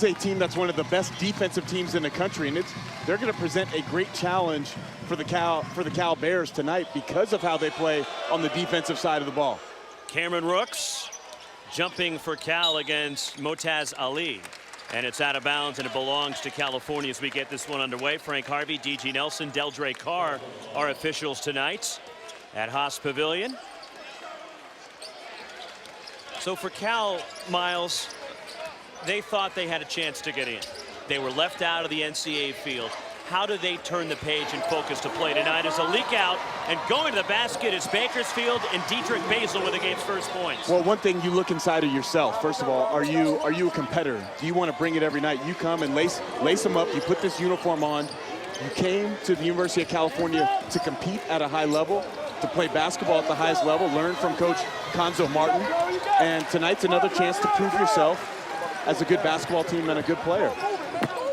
It's a team that's one of the best defensive teams in the country, and they're going to present a great challenge for the Cal Bears tonight because of how they play on the defensive side of the ball. Cameron Rooks jumping for Cal against Motaz Ali, and it's out of bounds, and it belongs to California as we get this one underway. Frank Harvey, D.G. Nelson, Deldre Carr are officials tonight at Haas Pavilion. So for Cal, Miles, they thought they had a chance to get in. They were left out of the NCAA field. How do they turn the page and focus to play tonight as a leak out, and going to the basket is Bakersfield and Dietrich Basil with the game's first points? Well, one thing, you look inside of yourself. First of all, are you a competitor? Do you want to bring it every night? You come and lace them up. You put this uniform on. You came to the University of California to compete at a high level, to play basketball at the highest level, learn from Coach Conzo Martin. And tonight's another chance to prove yourself as a good basketball team and a good player.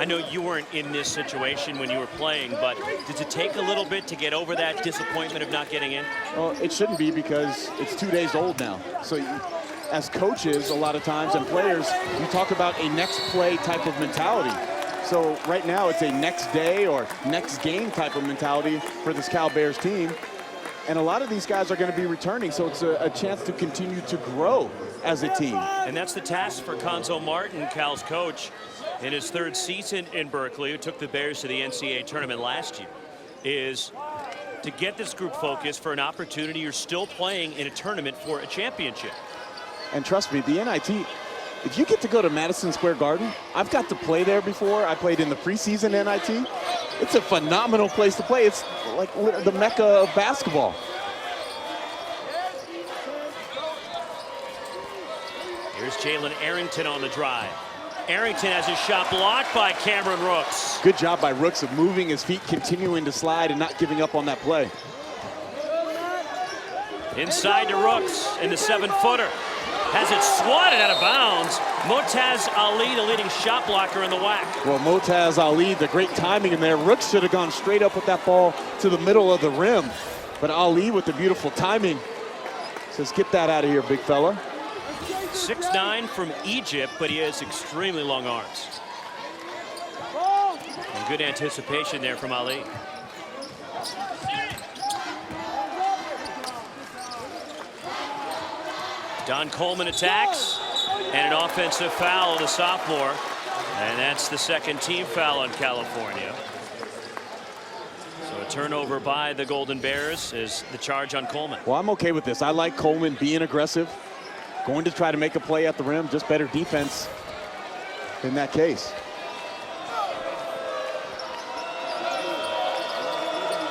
I know you weren't in this situation when you were playing, but did it take a little bit to get over that disappointment of not getting in? Well, it shouldn't be, because it's 2 days old now. So as coaches, a lot of times, and players, you talk about a next play type of mentality. So right now it's a next day or next game type of mentality for this Cal Bears team. And a lot of these guys are going to be returning, so it's a chance to continue to grow as a team. And that's the task for Conzo Martin, Cal's coach, in his third season in Berkeley, who took the Bears to the NCAA tournament last year, is to get this group focused for an opportunity. You're still playing in a tournament for a championship. And trust me, the NIT, if you get to go to Madison Square Garden, I've got to play there before. I played in the preseason NIT. It's a phenomenal place to play. It's like the mecca of basketball. Here's Jalen Arrington on the drive. Arrington has his shot blocked by Cameron Rooks. Good job by Rooks of moving his feet, continuing to slide, and not giving up on that play. Inside to Rooks, and the 7-footer has it swatted out of bounds. Motaz Ali, the leading shot blocker in the WAC. Well, Motaz Ali, the great timing in there. Rooks should have gone straight up with that ball to the middle of the rim. But Ali, with the beautiful timing, says, get that out of here, big fella. 6'9" from Egypt, but he has extremely long arms. And good anticipation there from Ali. Don Coleman attacks, and an offensive foul, the sophomore. And that's the second team foul on California. So a turnover by the Golden Bears is the charge on Coleman. Well, I'm okay with this. I like Coleman being aggressive, going to try to make a play at the rim, just better defense in that case.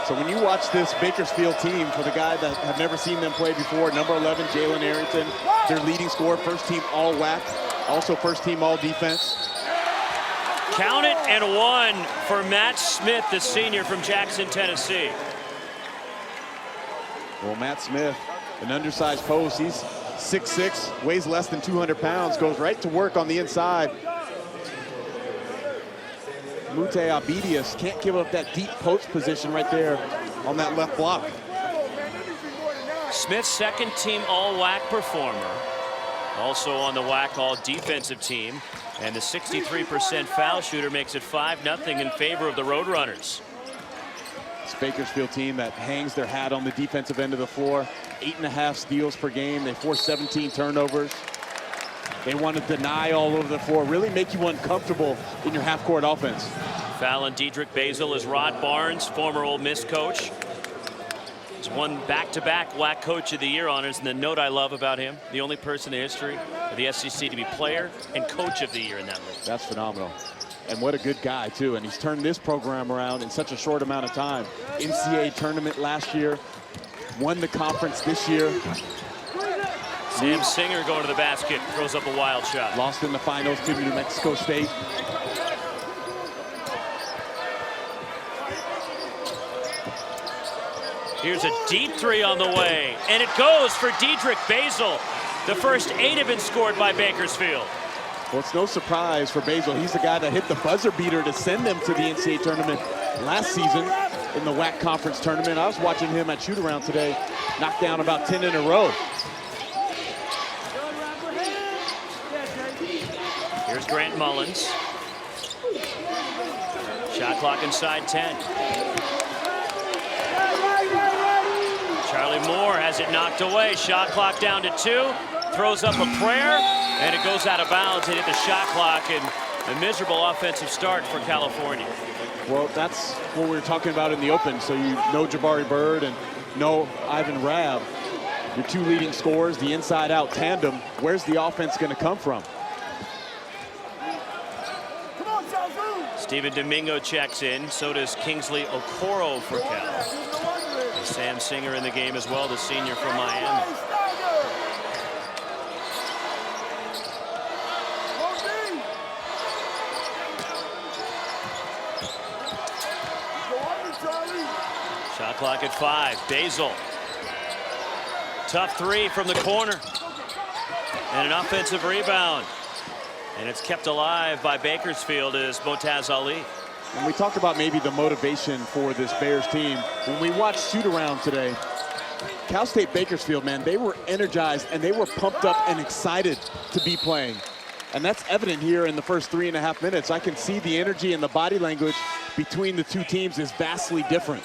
So when you watch this Bakersfield team, for the guy that have never seen them play before, number 11, Jalen Arrington, their leading scorer, first team all WAC, also first team all defense. Count it, and one for Matt Smith, the senior from Jackson, Tennessee. Well, Matt Smith, an undersized post. He's 6'6", weighs less than 200 pounds, goes right to work on the inside. Mute Abedius can't give up that deep post position right there on that left block. Smith, second team all-WAC performer. Also on the WAC all-defensive team. And the 63% foul shooter makes it 5-0 in favor of the Roadrunners. This Bakersfield team that hangs their hat on the defensive end of the floor. 8.5 steals per game. They force 17 turnovers. They want to deny all over the floor, really make you uncomfortable in your half-court offense. Foul on Dietrich Basil is Rod Barnes, former Ole Miss coach. He's won back-to-back WAC Coach of the Year honors, and the note I love about him, the only person in history of the SEC to be Player and Coach of the Year in that league. That's phenomenal. And what a good guy, too. And he's turned this program around in such a short amount of time. NCAA tournament last year, won the conference this year. Sam Singer going to the basket, throws up a wild shot. Lost in the finals to New Mexico State. Here's a deep three on the way, and it goes for Dietrich Basil. The first 8 have been scored by Bakersfield. Well, it's no surprise for Basil. He's the guy that hit the buzzer beater to send them to the NCAA tournament last season in the WAC conference tournament. I was watching him at shoot-around today, knocked down about 10 in a row. Here's Grant Mullins. Shot clock inside 10. Charlie Moore has it knocked away. Shot clock down to 2. Throws up a prayer, and it goes out of bounds. It hit the shot clock, and a miserable offensive start for California. Well, that's what we were talking about in the open. So you know Jabari Bird and know Ivan Rabb, your 2 leading scorers, the inside-out tandem. Where's the offense going to come from? Stephen Domingo checks in. So does Kingsley Okoro for Cal. And Sam Singer in the game as well, the senior from Miami. Shot clock at 5. Basil. Tough 3 from the corner. And an offensive rebound. And it's kept alive by Bakersfield as Motaz Ali. And we talked about maybe the motivation for this Bears team. When we watched shoot-around today, Cal State Bakersfield, man, they were energized and they were pumped up and excited to be playing. And that's evident here in the first 3.5 minutes. I can see the energy and the body language between the 2 teams is vastly different.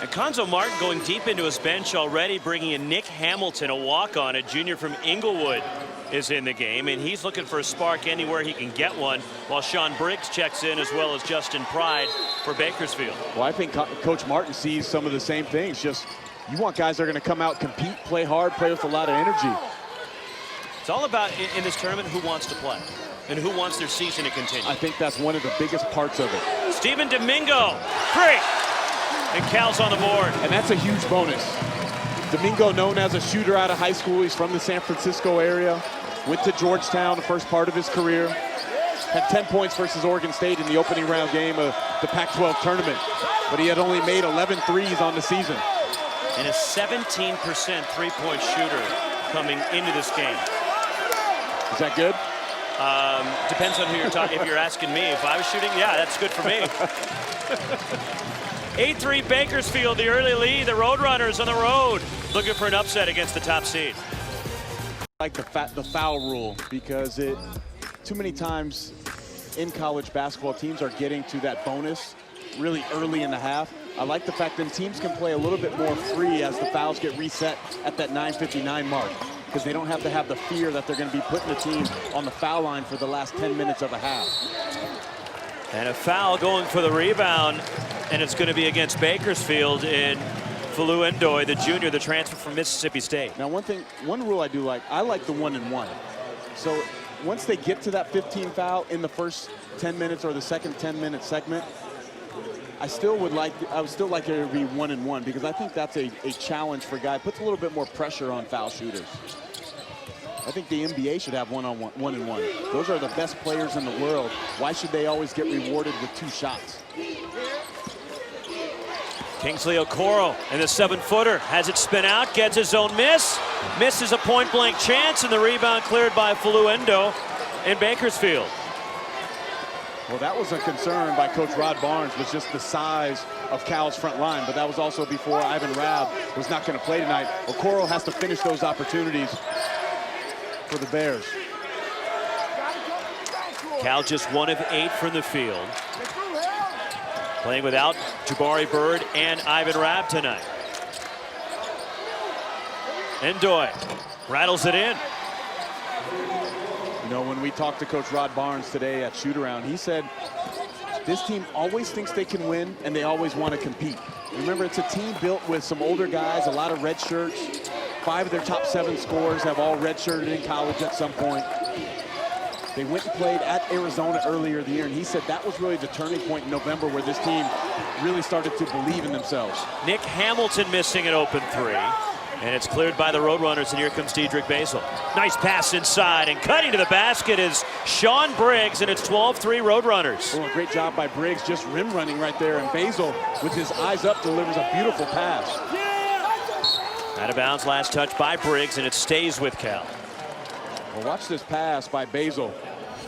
And Conzo Martin going deep into his bench already, bringing in Nick Hamilton, a walk-on, a junior from Inglewood, is in the game, and he's looking for a spark anywhere he can get one, while Sean Briggs checks in, as well as Justin Pride for Bakersfield. Well, I think Coach Martin sees some of the same things. Just, you want guys that are going to come out, compete, play hard, play with a lot of energy. It's all about, in this tournament, who wants to play and who wants their season to continue. I think that's one of the biggest parts of it. Stephen Domingo, 3, and Cal's on the board. And that's a huge bonus. Domingo, known as a shooter out of high school. He's from the San Francisco area. Went to Georgetown the first part of his career. Had 10 points versus Oregon State in the opening round game of the Pac-12 tournament. But he had only made 11 threes on the season. And a 17% three-point shooter coming into this game. Is that good? Depends on who you're talking. If you're asking me, if I was shooting, yeah, that's good for me. 8-3 Bakersfield, the early lead. The Roadrunners on the road, looking for an upset against the top seed. I like the foul rule, because too many times in college basketball, teams are getting to that bonus really early in the half. I like the fact that teams can play a little bit more free as the fouls get reset at that 9:59 mark, because they don't have to have the fear that they're going to be putting the team on the foul line for the last 10 minutes of a half. And a foul going for the rebound, and it's going to be against Bakersfield in Fulu Ndoye, the junior, the transfer from Mississippi State. Now, one rule I do like, I like the 1-and-1. So once they get to that 15 foul in the first 10 minutes or the second 10-minute segment, I would still like it to be 1-and-1, because I think that's a challenge for guys. Puts a little bit more pressure on foul shooters. I think the NBA should have 1-and-1. Those are the best players in the world. Why should they always get rewarded with 2 shots? Kingsley Okoro and the 7-footer has it spin out, gets his own miss. Misses a point-blank chance, and the rebound cleared by Fulu Ndoye in Bakersfield. Well, that was a concern by Coach Rod Barnes, was just the size of Cal's front line, but that was also before Ivan Rabb was not going to play tonight. Okoro has to finish those opportunities for the Bears. Cal just 1 of 8 from the field. Playing without Jabari Bird and Ivan Rabb tonight. Ndoye rattles it in. You know, when we talked to Coach Rod Barnes today at shoot-around, he said this team always thinks they can win, and they always want to compete. Remember, it's a team built with some older guys, a lot of red shirts. 5 of their top 7 scorers have all redshirted in college at some point. They went and played at Arizona earlier in the year, and he said that was really the turning point in November where this team really started to believe in themselves. Nick Hamilton missing an open 3, and it's cleared by the Roadrunners, and here comes Dedrick Basil. Nice pass inside, and cutting to the basket is Sean Briggs, and it's 12-3 Roadrunners. Oh, a great job by Briggs, just rim running right there, and Basil, with his eyes up, delivers a beautiful pass. Out of bounds, last touch by Briggs, and it stays with Cal. Well, watch this pass by Basil.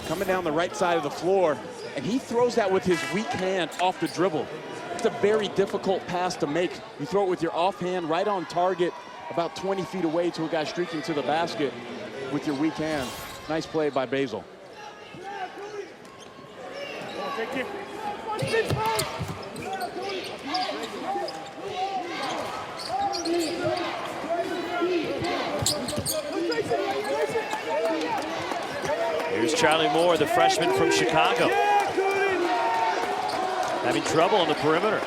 Coming down the right side of the floor, and he throws that with his weak hand off the dribble. It's a very difficult pass to make. You throw it with your offhand right on target, about 20 feet away to a guy streaking to the basket with your weak hand. Nice play by Basil. Here's Charlie Moore, the freshman from Chicago. Having trouble on the perimeter.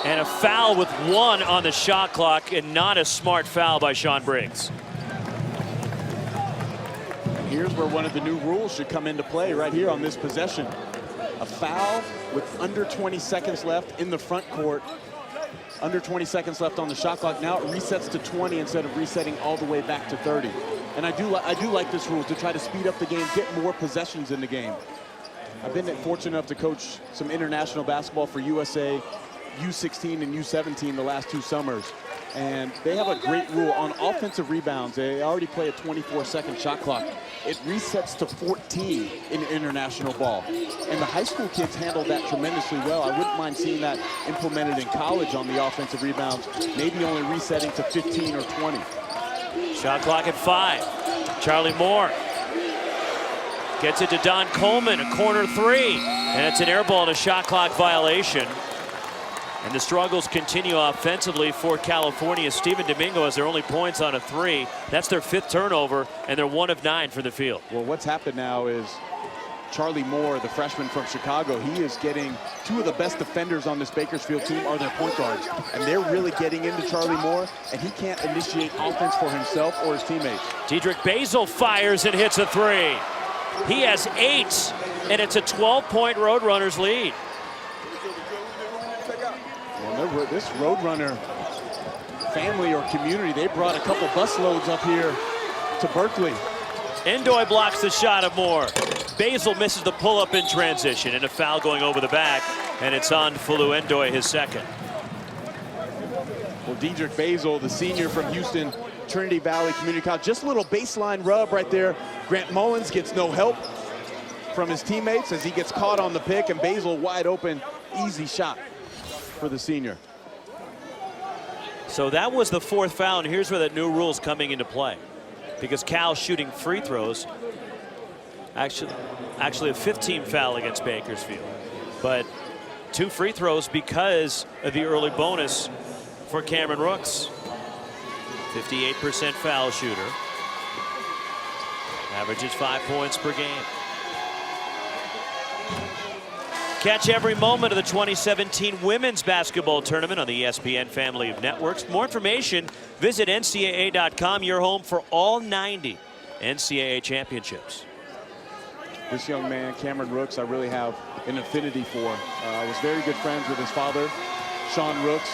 And a foul with 1 on the shot clock, and not a smart foul by Sean Briggs. Here's where one of the new rules should come into play right here on this possession. A foul with under 20 seconds left in the front court. Under 20 seconds left on the shot clock. Now it resets to 20 instead of resetting all the way back to 30. And I do like this rule to try to speed up the game, get more possessions in the game. I've been fortunate enough to coach some international basketball for USA, U16 and U17 the last 2 summers. And they have a great rule on offensive rebounds. They already play a 24-second shot clock. It resets to 14 in international ball. And the high school kids handle that tremendously well. I wouldn't mind seeing that implemented in college on the offensive rebounds, maybe only resetting to 15 or 20. Shot clock at 5. Charlie Moore gets it to Don Coleman, a corner 3. And it's an air ball and a shot clock violation. And the struggles continue offensively for California. Steven Domingo has their only points on a 3. That's their 5th turnover, and they're 1 of 9 for the field. Well, what's happened now is Charlie Moore, the freshman from Chicago, he is getting 2 of the best defenders on this Bakersfield team are their point guards. And they're really getting into Charlie Moore, and he can't initiate offense for himself or his teammates. Dedrick Basil fires and hits a 3. He has 8, and it's a 12-point Roadrunners lead. Well, this Roadrunner family or community, they brought a couple bus loads up here to Berkeley. Endoy blocks the shot of Moore. Basil misses the pull-up in transition, and a foul going over the back, and it's on Fulu Endoy, his 2nd. Well, Dedrick Basil, the senior from Houston Trinity Valley Community College, just a little baseline rub right there. Grant Mullins gets no help from his teammates as he gets caught on the pick, and Basil wide open, easy shot for the senior. So that was the 4th foul, and here's where that new rule's coming into play. Because Cal shooting free throws, actually a 15 foul against Bakersfield. But 2 free throws because of the early bonus for Cameron Rooks. 58% foul shooter. Averages 5 points per game. Catch every moment of the 2017 Women's Basketball Tournament on the ESPN family of networks. For more information, visit NCAA.com, your home for all 90 NCAA championships. This young man, Cameron Rooks, I really have an affinity for. I was very good friends with his father, Sean Rooks,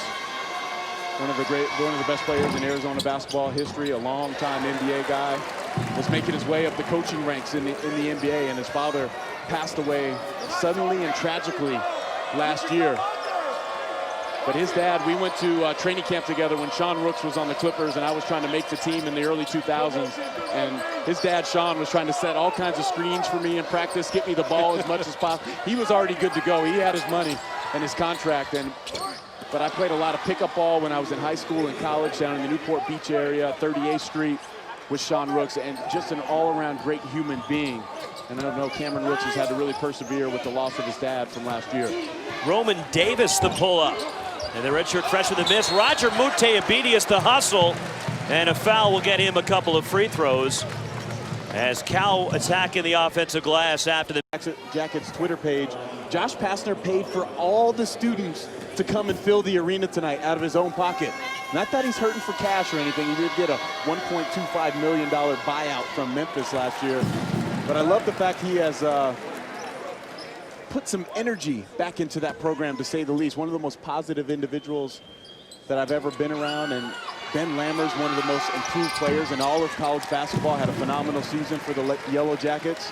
one of the best players in Arizona basketball history, a long-time NBA guy. Was making his way up the coaching ranks in the NBA, and his father passed away suddenly and tragically last year. But his dad, we went to training camp together when Sean Rooks was on the Clippers, and I was trying to make the team in the early 2000s. And his dad, Sean, was trying to set all kinds of screens for me in practice, get me the ball as much as possible. He was already good to go. He had his money and his contract. But I played a lot of pickup ball when I was in high school and college down in the Newport Beach area, 38th Street, with Sean Rooks, and just an all-around great human being. And I don't know, Cameron Rooks has had to really persevere with the loss of his dad from last year. Roman Davis the pull-up. And the redshirt freshman the miss. Roger Mute-Abedius the hustle. And a foul will get him a couple of free throws as Cal attacking the offensive glass after the Jackets Twitter page. Josh Pastner paid for all the students to come and fill the arena tonight out of his own pocket. Not that he's hurting for cash or anything. He did get a $1.25 million buyout from Memphis last year. But I love the fact he has put some energy back into that program, to say the least. One of the most positive individuals that I've ever been around. And Ben Lammer's one of the most improved players in all of college basketball. Had a phenomenal season for the Yellow Jackets.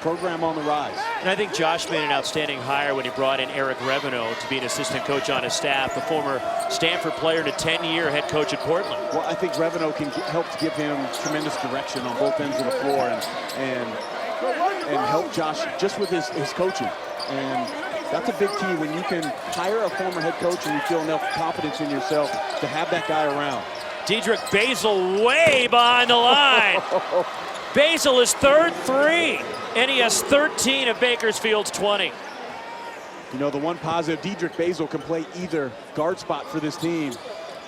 Program on the rise. And I think Josh made an outstanding hire when he brought in Eric Reveneau to be an assistant coach on his staff, the former Stanford player and a 10-year head coach at Portland. Well, I think Reveneau can help to give him tremendous direction on both ends of the floor and help Josh just with his coaching. And that's a big key when you can hire a former head coach and you feel enough confidence in yourself to have that guy around. Dedrick Basil way behind the line. Basil is third 3. And he has 13 of Bakersfield's 20. You know, the one positive, Dedrick Basil can play either guard spot for this team.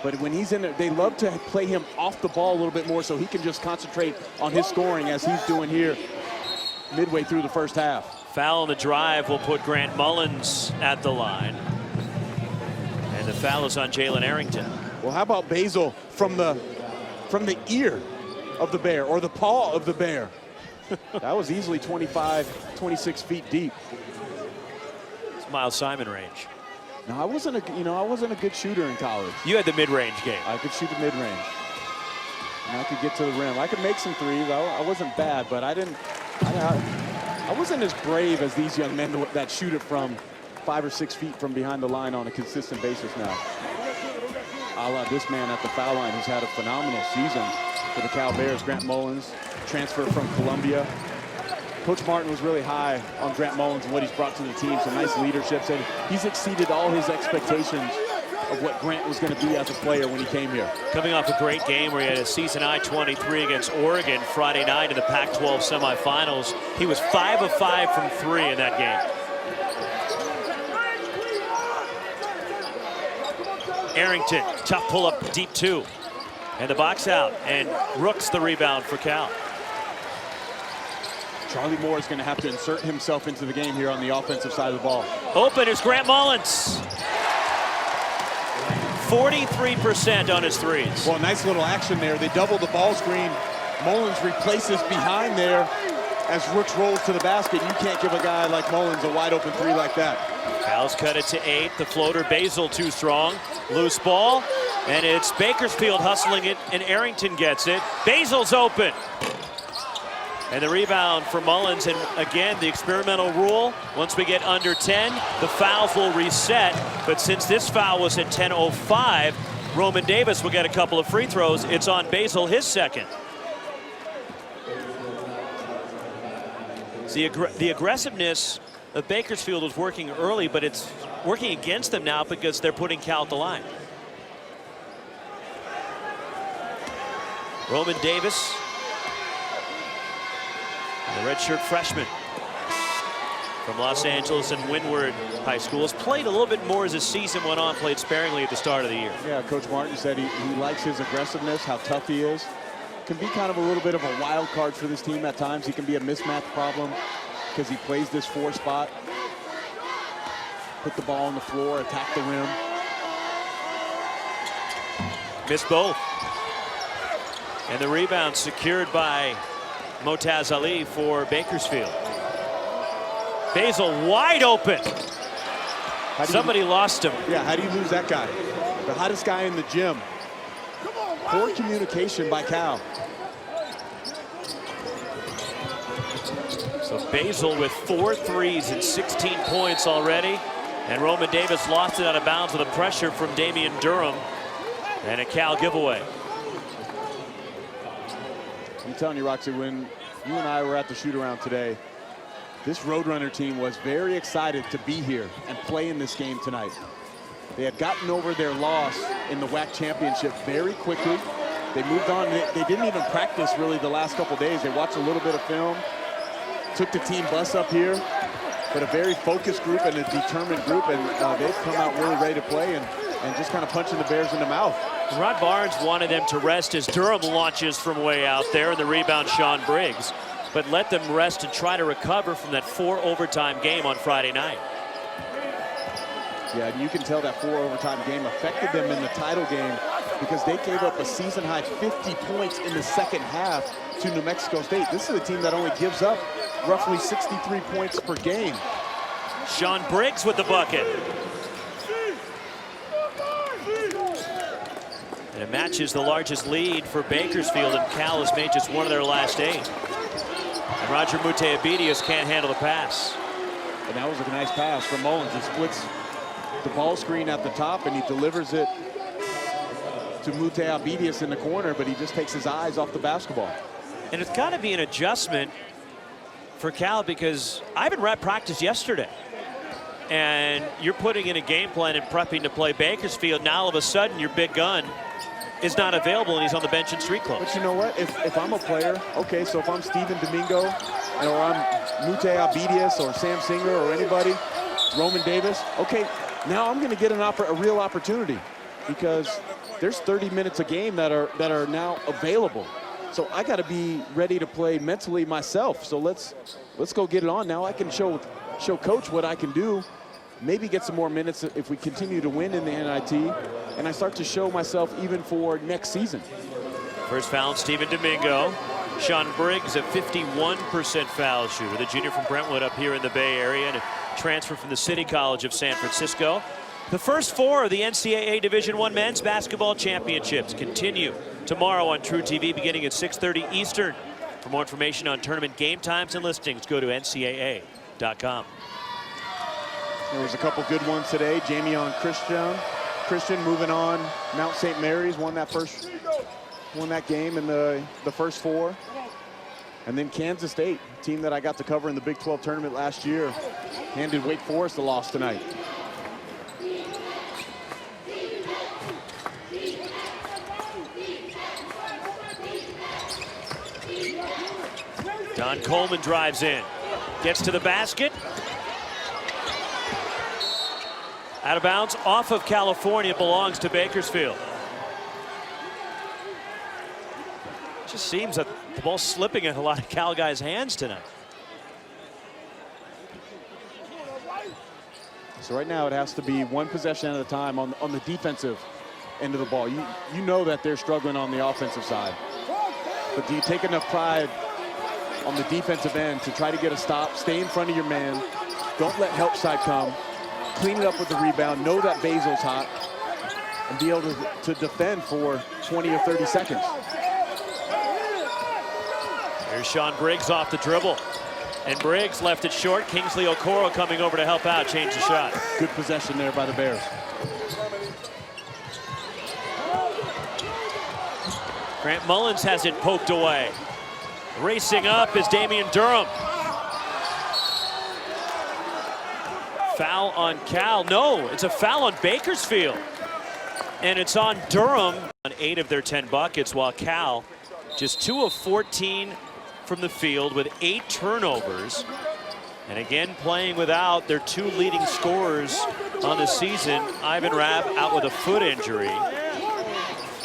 But when he's in it, they love to play him off the ball a little bit more so he can just concentrate on his scoring as he's doing here midway through the first half. Foul on the drive will put Grant Mullins at the line. And the foul is on Jalen Arrington. Well, how about Basil from the ear of the bear or the paw of the bear? That was easily 25, 26 feet deep. It's Miles Simon range. No, I wasn't a good shooter in college. You had the mid-range game. I could shoot the mid-range. And I could get to the rim. I could make some threes. I wasn't bad, but I wasn't as brave as these young men that shoot it from 5 or 6 feet from behind the line on a consistent basis now. A la this man at the foul line who's had a phenomenal season for the Cal Bears, Grant Mullins, transfer from Columbia. Coach Martin was really high on Grant Mullins and what he's brought to the team. Some nice leadership. Said he's exceeded all his expectations of what Grant was going to be as a player when he came here. Coming off a great game where he had a season-high 23 against Oregon Friday night in the Pac-12 semifinals. He was 5 of 5 from 3 in that game. Arrington, tough pull-up, deep 2. And the box out, and Rooks the rebound for Cal. Charlie Moore is going to have to insert himself into the game here on the offensive side of the ball. Open is Grant Mullins. 43% on his threes. Well, nice little action there. They double the ball screen. Mullins replaces behind there as Rooks rolls to the basket. You can't give a guy like Mullins a wide open 3 like that. Cal's cut it to 8. The floater, Basil too strong. Loose ball, and it's Bakersfield hustling it, and Arrington gets it. Basil's open. And the rebound for Mullins, and again, the experimental rule, once we get under 10, the fouls will reset. But since this foul was at 10:05, Roman Davis will get a couple of free throws. It's on Basil, his second. The aggressiveness of Bakersfield was working early, but it's working against them now because they're putting Cal at the line. Roman Davis, the redshirt freshman from Los Angeles and Windward High School, has played a little bit more as the season went on, played sparingly at the start of the year. Yeah, Coach Martin said he likes his aggressiveness, how tough he is. Can be kind of a little bit of a wild card for this team at times. He can be a mismatch problem because he plays this 4 spot. Put the ball on the floor, attack the rim. Missed both. And the rebound secured by Motaz Ali for Bakersfield. Basil wide open. Somebody lost him. Yeah, how do you lose that guy? The hottest guy in the gym. Poor communication by Cal. So Basil with 4 threes and 16 points already. And Roman Davis lost it out of bounds with a pressure from Damian Durham. And a Cal giveaway. I'm telling you, Roxy, when you and I were at the shoot-around today, this Roadrunner team was very excited to be here and play in this game tonight. They had gotten over their loss in the WAC championship very quickly. They moved on. They didn't even practice really the last couple days. They watched a little bit of film, took the team bus up here, but a very focused group and a determined group, and they've come out really ready to play and just kind of punching the Bears in the mouth. Rod Barnes wanted them to rest as Durham launches from way out there, and the rebound Sean Briggs, but let them rest and try to recover from that 4 overtime game on Friday night. Yeah, and you can tell that 4 overtime game affected them in the title game because they gave up a season-high 50 points in the second half to New Mexico State. This is a team that only gives up roughly 63 points per game. Sean Briggs with the bucket. And it matches the largest lead for Bakersfield, and Cal has made just 1 of their last 8. And Roger Muteabedius can't handle the pass. And that was a nice pass from Mullins. He splits the ball screen at the top, and he delivers it to Muteabedius in the corner, but he just takes his eyes off the basketball. And it's got to be an adjustment for Cal because Ivan Rett practiced yesterday. And you're putting in a game plan and prepping to play Bakersfield. Now all of a sudden your big gun is not available and he's on the bench in street clothes. But you know what? If I'm a player, okay, so if I'm Steven Domingo or I'm Muteabedius or Sam Singer or anybody, Roman Davis. Okay, now I'm going to get a real opportunity because there's 30 minutes a game that are now available. So I got to be ready to play mentally myself. So let's go get it on now. I can show coach what I can do. Maybe get some more minutes if we continue to win in the NIT, and I start to show myself even for next season. First foul on Stephen Domingo. Sean Briggs, a 51% foul shooter, the junior from Brentwood up here in the Bay Area, and a transfer from the City College of San Francisco. The first four of the NCAA Division I Men's Basketball Championships continue tomorrow on True TV beginning at 6:30 Eastern. For more information on tournament game times and listings, go to ncaa.com. There was a couple good ones today. Jamion Christian moving on. Mount St. Mary's won that game in the first four. And then Kansas State, a team that I got to cover in the Big 12 tournament last year, handed Wake Forest a loss tonight. Don Coleman drives in, gets to the basket. Out of bounds, off of California, belongs to Bakersfield. Just seems that the ball's slipping in a lot of Cal guys' hands tonight. So right now it has to be one possession at a time on the defensive end of the ball. You know that they're struggling on the offensive side. But do you take enough pride on the defensive end to try to get a stop, stay in front of your man, don't let help side come, clean it up with the rebound, know that Basil's hot, and be able to defend for 20 or 30 seconds. Here's Sean Briggs off the dribble. And Briggs left it short. Kingsley Okoro coming over to help out, change the shot. Good possession there by the Bears. Grant Mullins has it poked away. Racing up is Damian Durham. Foul on Cal. No, it's a foul on Bakersfield. And it's on Durham on 8 of their 10 buckets, while Cal just 2 of 14 from the field with 8 turnovers. And again, playing without their 2 leading scorers on the season. Ivan Rabb out with a foot injury.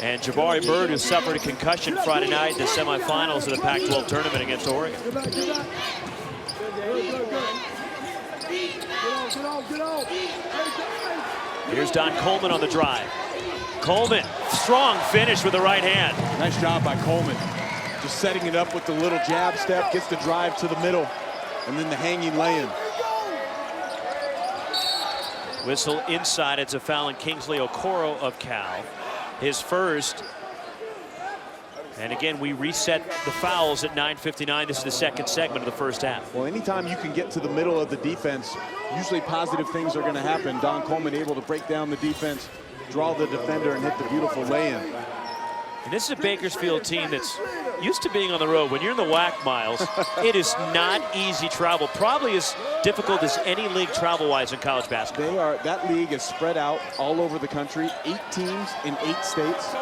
And Jabari Bird, who suffered a concussion Friday night in the semifinals of the Pac-12 tournament against Oregon. Here's Don Coleman on the drive. Coleman, strong finish with the right hand. Nice job by Coleman. Just setting it up with the little jab step, gets the drive to the middle, and then the hanging lay-in. Whistle inside, it's a foul on Kingsley Okoro of Cal. His first. And again, we reset the fouls at 9:59. This is the second segment of the first half. Well, anytime you can get to the middle of the defense, usually positive things are going to happen. Don Coleman able to break down the defense, draw the defender, and hit the beautiful lay-in. And this is a Bakersfield team that's used to being on the road. When you're in the WAC, Miles, it is not easy travel. Probably as difficult as any league travel-wise in college basketball. That league is spread out all over the country, 8 teams in 8 states.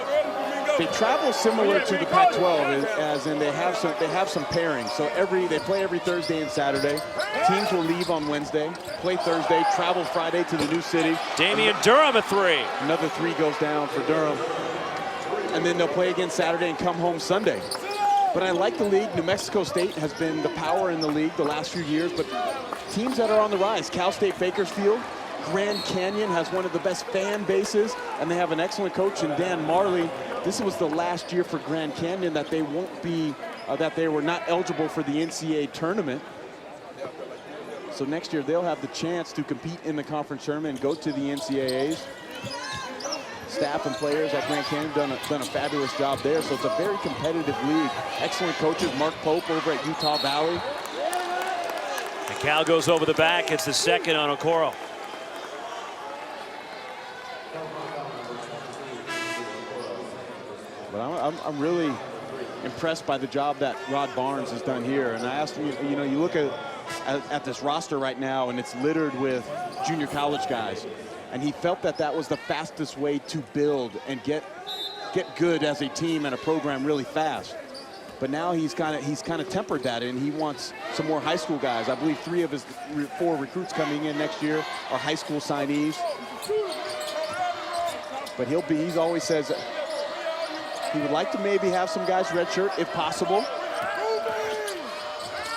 They travel similar to the Pac-12, as in they have some pairings. So they play every Thursday and Saturday. Teams will leave on Wednesday, play Thursday, travel Friday to the new city. Damian Durham a 3. Another 3 goes down for Durham. And then they'll play again Saturday and come home Sunday. But I like the league. New Mexico State has been the power in the league the last few years, but teams that are on the rise, Cal State Bakersfield, Grand Canyon has one of the best fan bases, and they have an excellent coach in Dan Marley. This was the last year for Grand Canyon that they won't be, that they were not eligible for the NCAA tournament. So next year they'll have the chance to compete in the conference tournament and go to the NCAAs. Staff and players at Grand Canyon done a fabulous job there. So it's a very competitive league. Excellent coaches, Mark Pope over at Utah Valley. And Cal goes over the back. It's the second on Okoro. But I'm really impressed by the job that Rod Barnes has done here. And I asked him, you know, you look at this roster right now, and it's littered with junior college guys. And he felt that was the fastest way to build and get good as a team and a program really fast. But now he's kind of tempered that, and he wants some more high school guys. I believe 3 of his 4 recruits coming in next year are high school signees. But he's always says he would like to maybe have some guys redshirt if possible,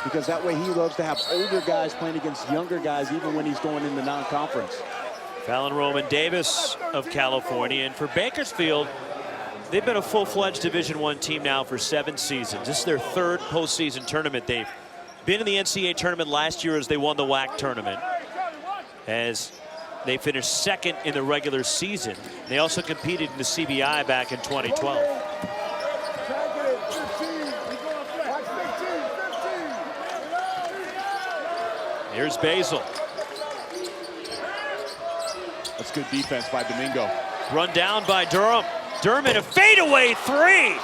because that way he loves to have older guys playing against younger guys even when he's going into non-conference. Fallon Roman Davis of California, and for Bakersfield, they've been a full-fledged Division I team now for 7 seasons. This is their 3rd postseason tournament. They've been in the NCAA tournament last year as they won the WAC tournament, as they finished 2nd in the regular season. They also competed in the CBI back in 2012. Here's Basil. That's good defense by Domingo. Run down by Durham. Durham in a fadeaway 3.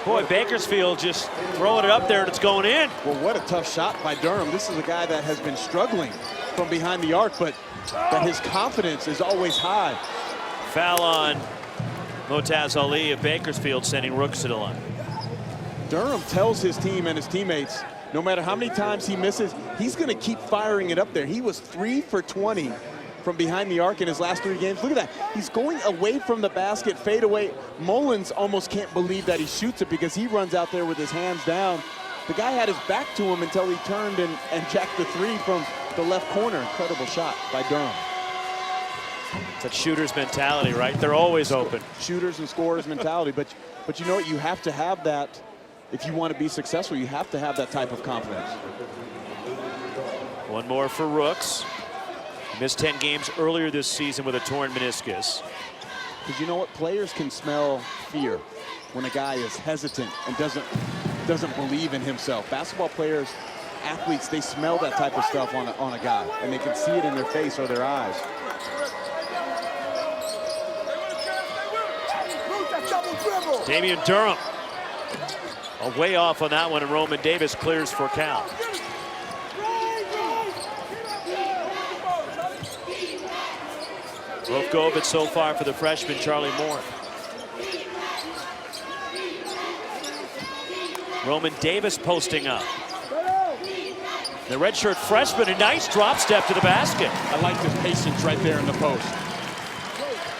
Boy, Bakersfield just throwing it up there and it's going in. Well, what a tough shot by Durham. This is a guy that has been struggling from behind the arc, but that his confidence is always high. Foul on Motaz Ali of Bakersfield, sending Rooks to the line. Durham tells his team and his teammates, no matter how many times he misses, he's going to keep firing it up there. He was 3 for 20 from behind the arc in his last 3 games. Look at that. He's going away from the basket, fade away. Mullins almost can't believe that he shoots it because he runs out there with his hands down. The guy had his back to him until he turned and jacked the 3 from the left corner. Incredible shot by Durham. It's that shooter's mentality, right? They're always open. Shooters and scorers mentality, but you know what? You have to have that. If you want to be successful, you have to have that type of confidence. One more for Rooks. He missed 10 games earlier this season with a torn meniscus. Because you know what? Players can smell fear when a guy is hesitant and doesn't believe in himself. Basketball players, athletes, they smell that type of stuff on a guy, and they can see it in their face or their eyes. Damian Durham. Way off on that one, and Roman Davis clears for Cal. Rough go of it so far for the freshman, Charlie Moore. Roman Davis posting up. The redshirt freshman, a nice drop step to the basket. I like his patience right there in the post.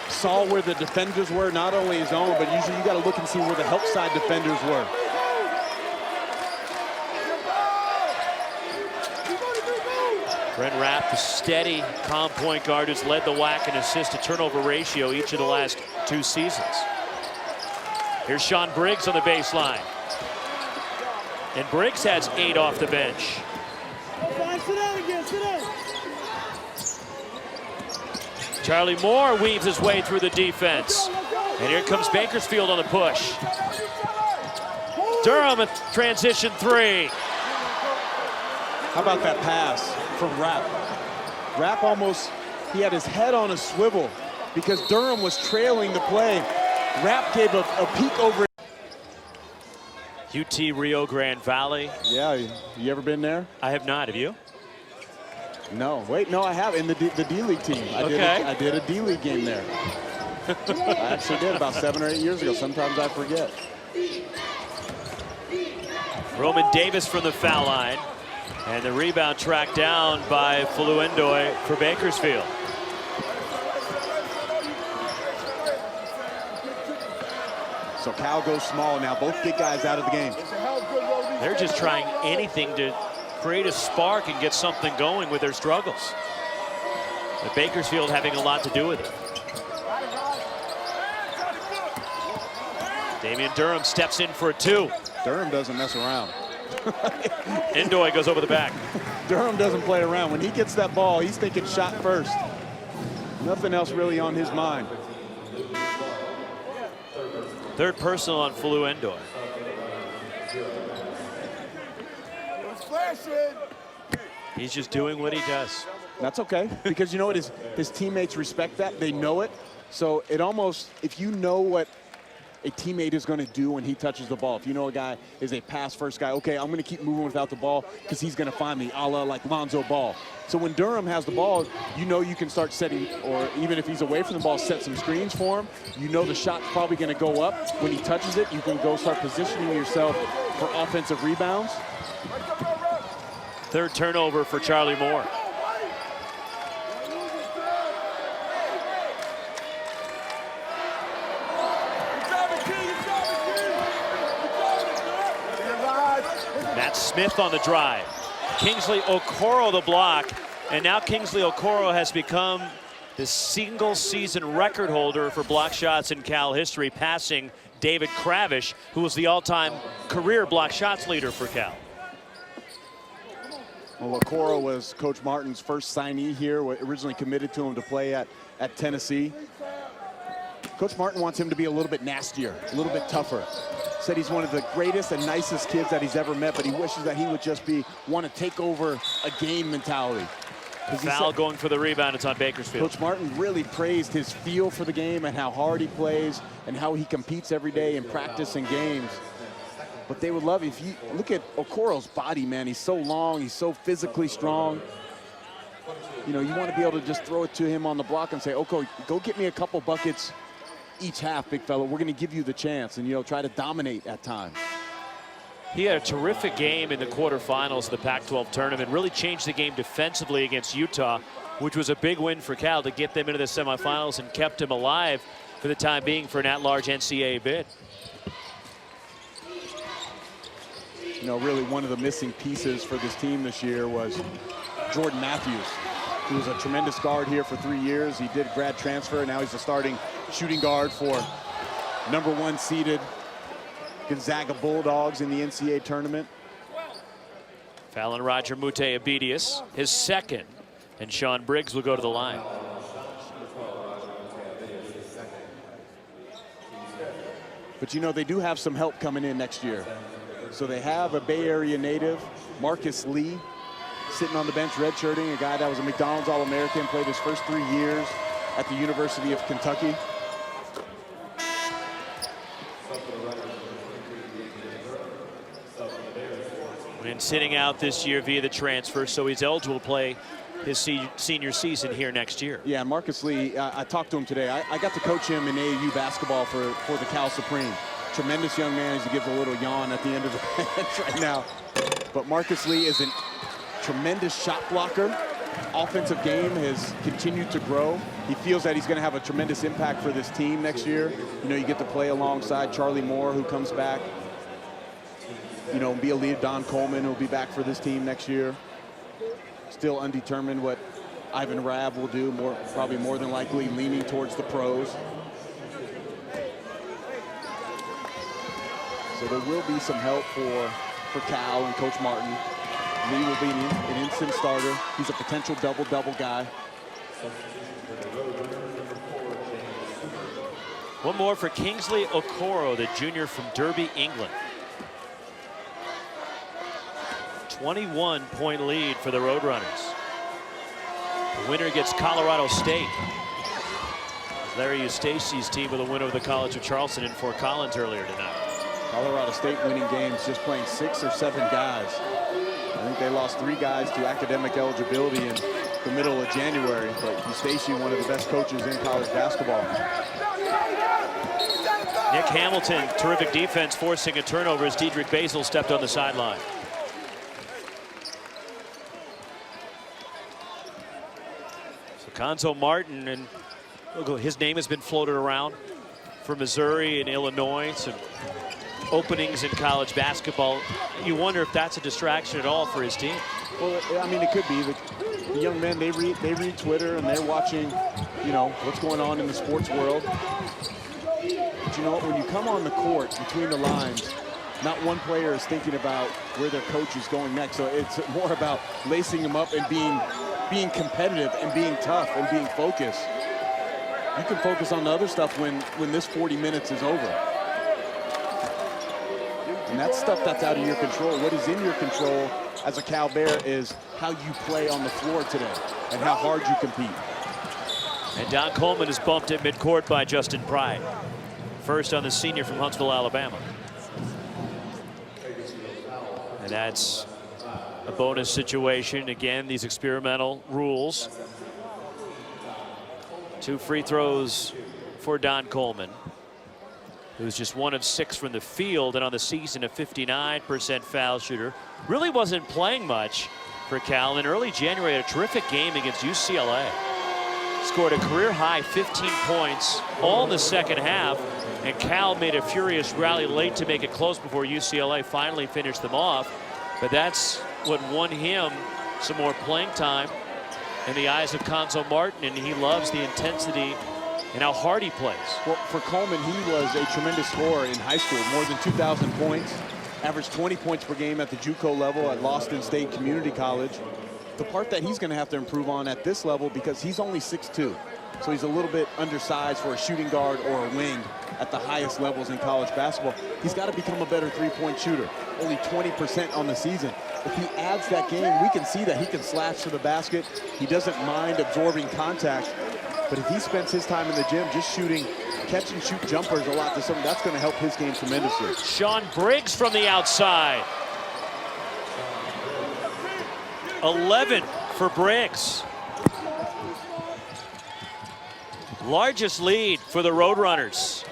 Saw where the defenders were, not only his own, but usually you got to look and see where the help side defenders were. Brent Rapp, the steady, calm point guard who's led the WAC in assist-to-turnover ratio each of the last 2 seasons. Here's Sean Briggs on the baseline. And Briggs has 8 off the bench. Charlie Moore weaves his way through the defense. And here comes Bakersfield on the push. Durham, a transition 3. How about that pass from Rapp? Rapp almost, he had his head on a swivel because Durham was trailing the play. Rapp gave a peek over. UT Rio Grande Valley. Yeah, you ever been there? I have not, have you? No, wait, no, I have, in the D-League team. I did a D-League game there. I actually did about 7 or 8 years ago. Sometimes I forget. Roman Davis from the foul line. And the rebound tracked down by Fuluendoy for Bakersfield. So Cal goes small now. Both big guys out of the game. They're just trying anything to create a spark and get something going with their struggles. But Bakersfield having a lot to do with it. Damian Durham steps in for a 2. Durham doesn't mess around. Indoy goes over the back. Durham doesn't play around. When he gets that ball, he's thinking shot first. Nothing else really on his mind. 3rd personal on Fuluendoy. He's just doing what he does. That's okay, because you know what, his teammates respect that. They know it. So it almost, if you know what a teammate is going to do when he touches the ball. If you know a guy is a pass-first guy, okay, I'm going to keep moving without the ball because he's going to find me, a la like Lonzo Ball. So when Durham has the ball, you know you can start setting, or even if he's away from the ball, set some screens for him. You know the shot's probably going to go up. When he touches it, you can go start positioning yourself for offensive rebounds. Third turnover for Charlie Moore. Matt Smith on the drive. Kingsley Okoro the block, and now Kingsley Okoro has become the single season record holder for block shots in Cal history, passing David Kravish, who was the all-time career block shots leader for Cal. Well, Okoro was Coach Martin's first signee here, originally committed to him to play at Tennessee. Coach Martin wants him to be a little bit nastier, a little bit tougher. Said he's one of the greatest and nicest kids that he's ever met, but he wishes that he would just want to take over a game mentality. Foul going for the rebound. It's on Bakersfield. Coach Martin really praised his feel for the game and how hard he plays and how he competes every day in practice and games. But they would love if you look at Okoro's body, man. He's so long, he's so physically strong. You know, you want to be able to just throw it to him on the block and say, "Oko, go get me a couple buckets each half, big fella. We're going to give you the chance," and, you know, try to dominate at times. He had a terrific game in the quarterfinals of the Pac-12 tournament, really changed the game defensively against Utah, which was a big win for Cal to get them into the semifinals and kept him alive for the time being for an at-large NCAA bid. You know, really one of the missing pieces for this team this year was Jordan Matthews, who was a tremendous guard here for 3 years. He did grad transfer, and now he's a starting shooting guard for #1 seeded Gonzaga Bulldogs in the NCAA tournament. Fallon Roger Mute Abedius, his second, and Sean Briggs will go to the line. But, you know, they do have some help coming in next year. So they have a Bay Area native, Marcus Lee, sitting on the bench redshirting, a guy that was a McDonald's All-American, played his first 3 years at the University of Kentucky. And sitting out this year via the transfer, so he's eligible to play his senior season here next year. Yeah, Marcus Lee, I talked to him today. I got to coach him in AAU basketball for the Cal Supreme. Tremendous young man. He gives a little yawn at the end of the bench right now. But Marcus Lee is a tremendous shot blocker. Offensive game has continued to grow. He feels that he's going to have a tremendous impact for this team next year. You know, you get to play alongside Charlie Moore, who comes back. You know, be a lead. Don Coleman will be back for this team next year. Still undetermined what Ivan Rabb will do, probably more than likely leaning towards the pros. So there will be some help for Cal and Coach Martin. Lee will be an instant starter. He's a potential double-double guy. One more for Kingsley Okoro, the junior from Derby, England. 21-point lead for the Roadrunners. The winner gets Colorado State. Larry Eustace's team with a win over the College of Charleston in Fort Collins earlier tonight. Colorado State winning games just playing 6 or 7 guys. I think they lost 3 guys to academic eligibility in the middle of January, but Eustace, one of the best coaches in college basketball. Nick Hamilton, terrific defense, forcing a turnover as Dedrick Basil stepped on the sideline. So Conzo Martin, and look, his name has been floated around for Missouri and Illinois. Some openings in college basketball. You wonder if that's a distraction at all for his team. Well, I mean, it could be. The young men, they read Twitter and they're watching, you know, what's going on in the sports world. But you know what, when you come on the court between the lines, not one player is thinking about where their coach is going next. So it's more about lacing them up and being competitive and being tough and being focused. You can focus on the other stuff when this 40 minutes is over. And that's stuff that's out of your control. What is in your control as a Cal Bear is how you play on the floor today and how hard you compete. And Don Coleman is bumped at midcourt by Justin Pride. First on the senior from Huntsville, Alabama. And that's a bonus situation. Again, these experimental rules. 2 free throws for Don Coleman, who's just 1 of 6 from the field, and on the season a 59% foul shooter. Really wasn't playing much for Cal. In early January, had a terrific game against UCLA. Scored a career high 15 points all in the second half, and Cal made a furious rally late to make it close before UCLA finally finished them off. But that's what won him some more playing time in the eyes of Conzo Martin, and he loves the intensity and how hard he plays. Well, for Coleman, he was a tremendous scorer in high school, more than 2,000 points, averaged 20 points per game at the JUCO level at Lawson State Community College. The part that he's going to have to improve on at this level, because he's only 6'2", so he's a little bit undersized for a shooting guard or a wing at the highest levels in college basketball. He's got to become a better three-point shooter. Only 20% on the season. If he adds that game, we can see that he can slash to the basket. He doesn't mind absorbing contact. But if he spends his time in the gym just shooting catch and shoot jumpers a lot to something, that's going to help his game tremendously. Sean Briggs from the outside. 11 for Briggs. Largest lead for the Roadrunners.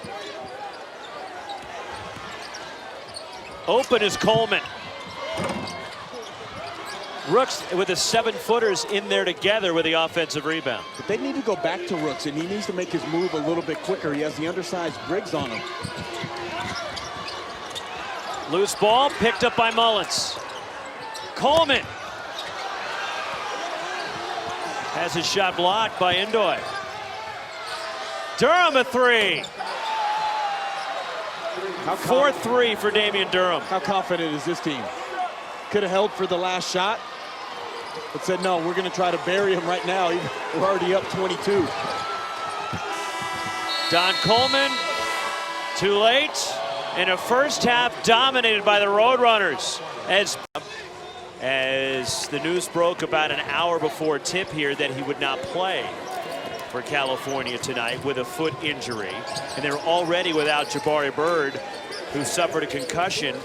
Open is Coleman. Rooks with the 7-footers in there together with the offensive rebound. But they need to go back to Rooks, and he needs to make his move a little bit quicker. He has the undersized Briggs on him. Loose ball picked up by Mullins. Coleman has his shot blocked by Indoy. Durham a 3. 4-3 for Damian Durham. How confident is this team? Could have held for the last shot, but said, no, we're going to try to bury him right now. We're already up 22. Don Coleman, too late, and a first half dominated by the Roadrunners. As the news broke about an hour before tip here that he would not play for California tonight with a foot injury. And they're already without Jabari Bird, who suffered a concussion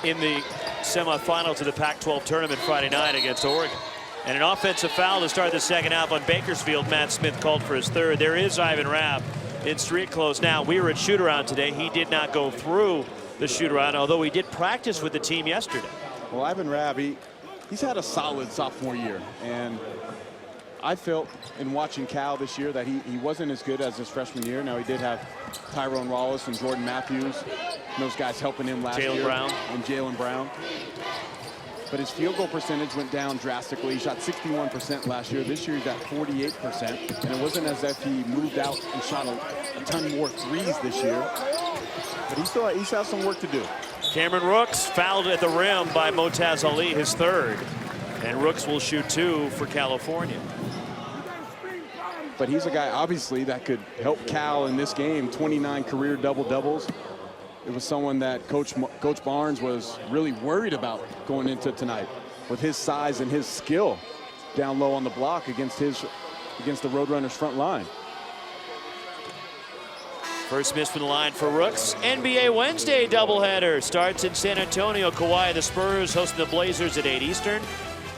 in the semifinals of the Pac-12 tournament Friday night against Oregon. And an offensive foul to start the second half on Bakersfield. Matt Smith called for his third. There is Ivan Rabb in street clothes now. We were at shoot-around today. He did not go through the shoot-around, although he did practice with the team yesterday. Well, Ivan Rabb, he's had a solid sophomore year, and I felt in watching Cal this year that he wasn't as good as his freshman year. Now, he did have Tyrone Wallace and Jordan Matthews, and those guys helping him last year. And Jalen Brown. But his field goal percentage went down drastically. He shot 61% last year. This year he's at 48%. And it wasn't as if he moved out and shot a ton more threes this year. But he still has some work to do. Cameron Rooks fouled at the rim by Motaz Ali, his third. And Rooks will shoot 2 for California. But he's a guy, obviously, that could help Cal in this game. 29 career double-doubles. It was someone that Coach Barnes was really worried about going into tonight with his size and his skill down low on the block against the Roadrunners front line. First miss from the line for Rooks. NBA Wednesday doubleheader starts in San Antonio. Kawhi and the Spurs hosting the Blazers at 8 Eastern.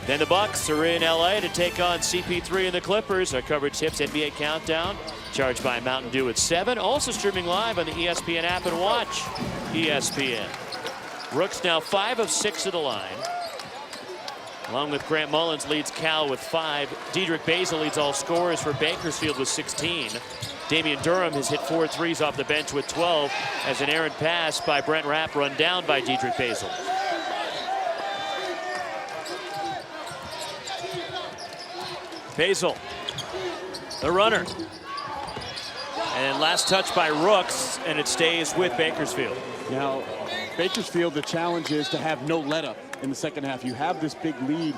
Then the Bucks are in LA to take on CP3 and the Clippers. Our coverage tips NBA Countdown, charged by Mountain Dew at 7. Also streaming live on the ESPN app and watch ESPN. Rooks now 5 of 6 at the line. Along with Grant Mullins, leads Cal with 5. Dedrick Basil leads all scorers for Bakersfield with 16. Damian Durham has hit 4 threes off the bench with 12 as an errant pass by Brent Rapp run down by Dedrick Basil. Basil, the runner. And last touch by Rooks, and it stays with Bakersfield. Now, Bakersfield, the challenge is to have no let up in the second half. You have this big lead.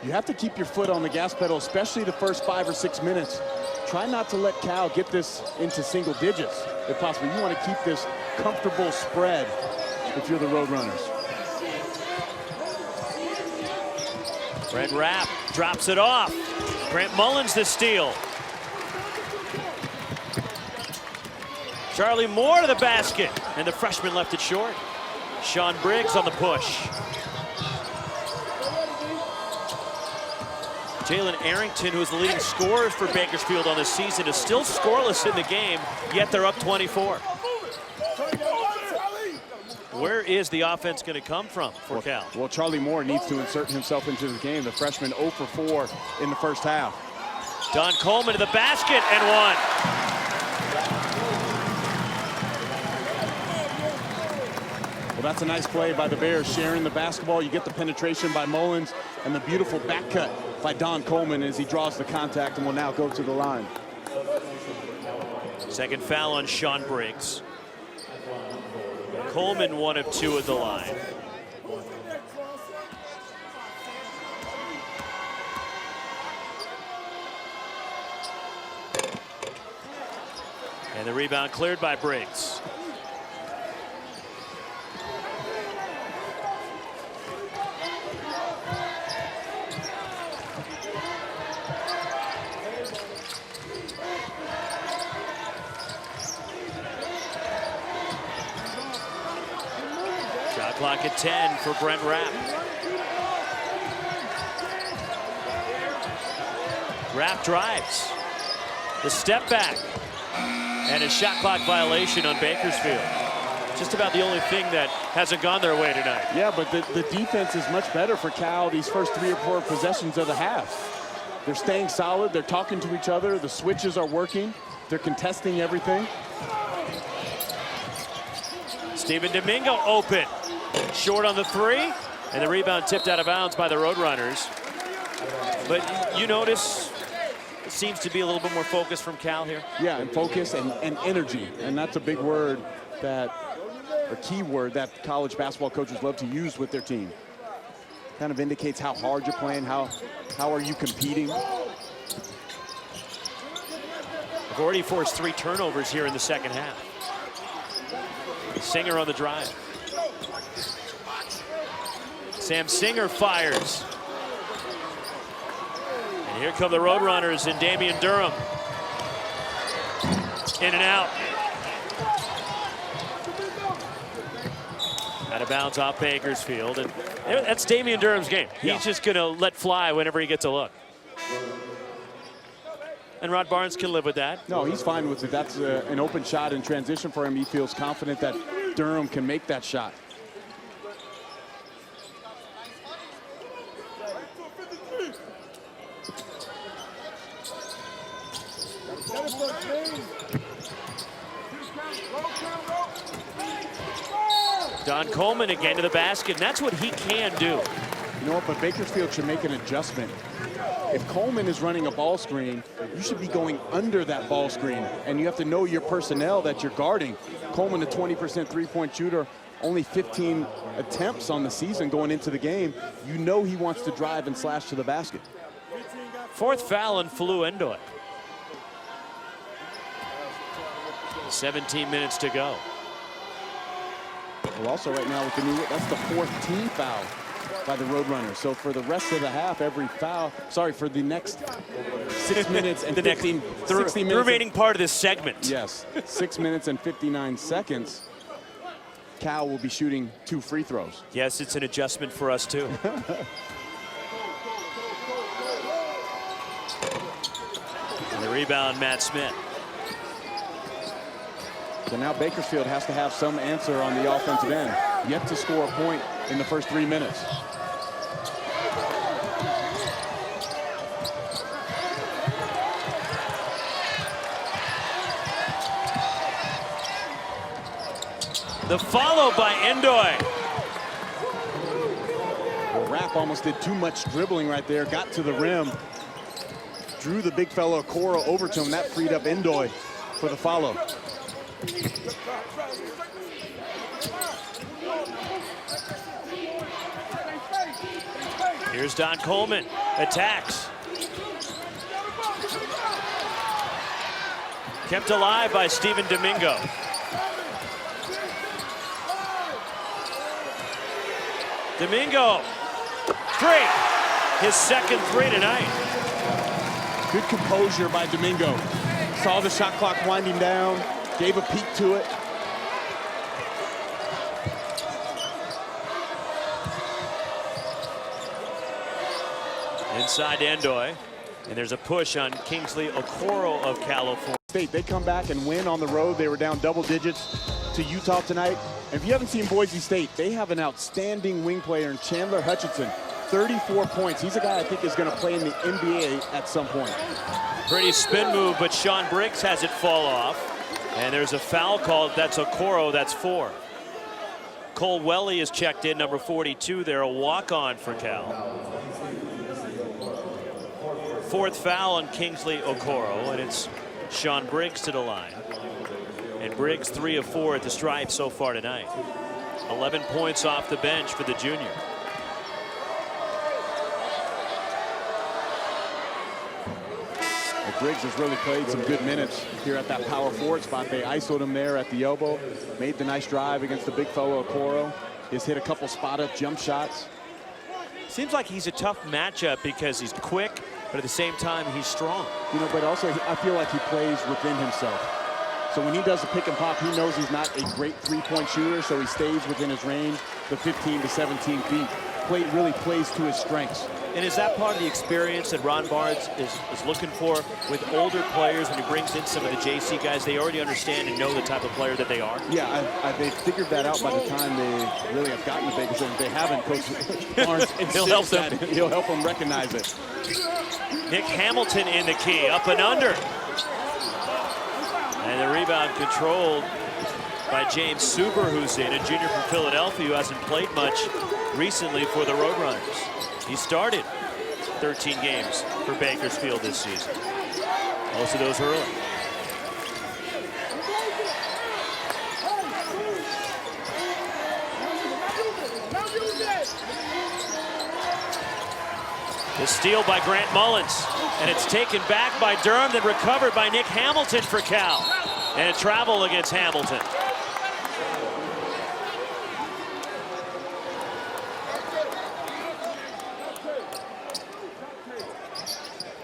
You have to keep your foot on the gas pedal, especially the first 5 or 6 minutes. Try not to let Cal get this into single digits, if possible. You want to keep this comfortable spread if you're the Roadrunners. Brent Rapp drops it off. Grant Mullins the steal. Charlie Moore to the basket, and the freshman left it short. Sean Briggs on the push. Jalen Arrington, who is the leading scorer for Bakersfield on this season, is still scoreless in the game, yet they're up 24. Where is the offense going to come from for Cal? Well, Charlie Moore needs to insert himself into the game. The freshman 0 for 4 in the first half. Don Coleman to the basket and one. Well, that's a nice play by the Bears, sharing the basketball. You get the penetration by Mullins and the beautiful back cut by Don Coleman as he draws the contact and will now go to the line. Second foul on Sean Briggs. Coleman 1 of 2 at the line. And the rebound cleared by Briggs. Shot clock at 10 for Brent Rapp. Rapp drives. The step back. And a shot clock violation on Bakersfield. Just about the only thing that hasn't gone their way tonight. Yeah, but the defense is much better for Cal these first 3 or 4 possessions of the half. They're staying solid. They're talking to each other. The switches are working. They're contesting everything. Stephen Domingo open. Short on the 3. And the rebound tipped out of bounds by the Roadrunners. But you notice it seems to be a little bit more focus from Cal here. Yeah, and focus and energy. And that's a big word that, a key word that college basketball coaches love to use with their team. Kind of indicates how hard you're playing, how are you competing. They've already forced 3 turnovers here in the second half. Singer on the drive. Sam Singer fires. And here come the Roadrunners and Damian Durham. In and out. Out of bounds off Bakersfield. And that's Damian Durham's game. He's just going to let fly whenever he gets a look. And Rod Barnes can live with that. No, he's fine with it. That's an open shot in transition for him. He feels confident that Durham can make that shot. Don Coleman again to the basket, and that's what he can do. You know what, but Bakersfield should make an adjustment. If Coleman is running a ball screen, you should be going under that ball screen, and you have to know your personnel that you're guarding. Coleman, a 20% three-point shooter, only 15 attempts on the season going into the game. You know he wants to drive and slash to the basket. 4th foul on Falu Endoy. 17 minutes to go. Well, also right now with the new, that's the 4th team foul by the Roadrunners. So for the rest of the half, every foul, sorry, for the next 6 minutes and 60 minutes. The remaining part of this segment. Yes, 6 minutes and 59 seconds. Cal will be shooting 2 free throws. Yes, it's an adjustment for us too. And the rebound, Matt Smith. So now Bakersfield has to have some answer on the offensive end. Yet to score a point in the first 3 minutes. The follow by Endoy. Well, Rapp almost did too much dribbling right there. Got to the rim. Drew the big fellow Cora over to him. That freed up Endoy for the follow. Here's Don Coleman. Attacks. Kept alive by Stephen Domingo. Domingo. 3. His second 3 tonight. Good composure by Domingo. Saw the shot clock winding down. gave a peek to it. Inside to Endoy, and there's a push on Kingsley Okoro of California. They come back and win on the road. They were down double digits to Utah tonight. And if you haven't seen Boise State, they have an outstanding wing player in Chandler Hutchinson. 34 points. He's a guy I think is going to play in the NBA at some point. Pretty spin move, but Sean Briggs has it fall off. And there's a foul called. That's Okoro. That's 4. Cole Welly is checked in, number 42 there, a walk-on for Cal. 4th foul on Kingsley Okoro, and it's Sean Briggs to the line. And Briggs 3 of 4 at the stripe so far tonight. 11 points off the bench for the junior. Briggs has really played some good minutes here at that power forward spot. They isoed him there at the elbow, made the nice drive against the big fellow Okoro. He's hit a couple spot-up jump shots. Seems like he's a tough matchup because he's quick, but at the same time, he's strong. You know, but also I feel like he plays within himself. So when he does the pick and pop, he knows he's not a great three-point shooter, so he stays within his range, the 15 to 17 feet. Really plays to his strengths. And is that part of the experience that Ron Barnes is looking for with older players when he brings in some of the JC guys? They already understand and know the type of player that they are. Yeah, they figured that out by the time they really have gotten to Bakersfield. If they haven't, Coach Barnes He'll help them. He'll help them recognize it. Nick Hamilton in the key, up and under. And the rebound controlled by James Suber, who's in, a junior from Philadelphia who hasn't played much recently for the Roadrunners. He started 13 games for Bakersfield this season. Most of those early. The steal by Grant Mullins, and it's taken back by Durham, then recovered by Nick Hamilton for Cal. And a travel against Hamilton.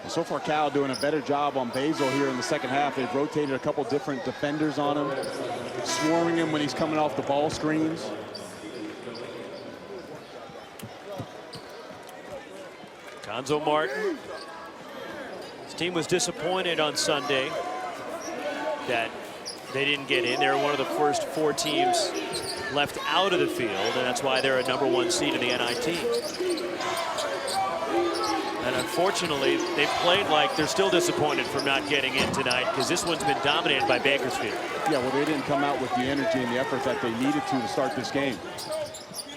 So far, Cal doing a better job on Basil here in the second half. They've rotated a couple different defenders on him, swarming him when he's coming off the ball screens. Gonzo Martin. His team was disappointed on Sunday that they didn't get in. They were one of the first 4 teams left out of the field, and that's why they're a #1 seed in the NIT. And unfortunately, they played like they're still disappointed from not getting in tonight because this one's been dominated by Bakersfield. Yeah, well, they didn't come out with the energy and the effort that they needed to start this game.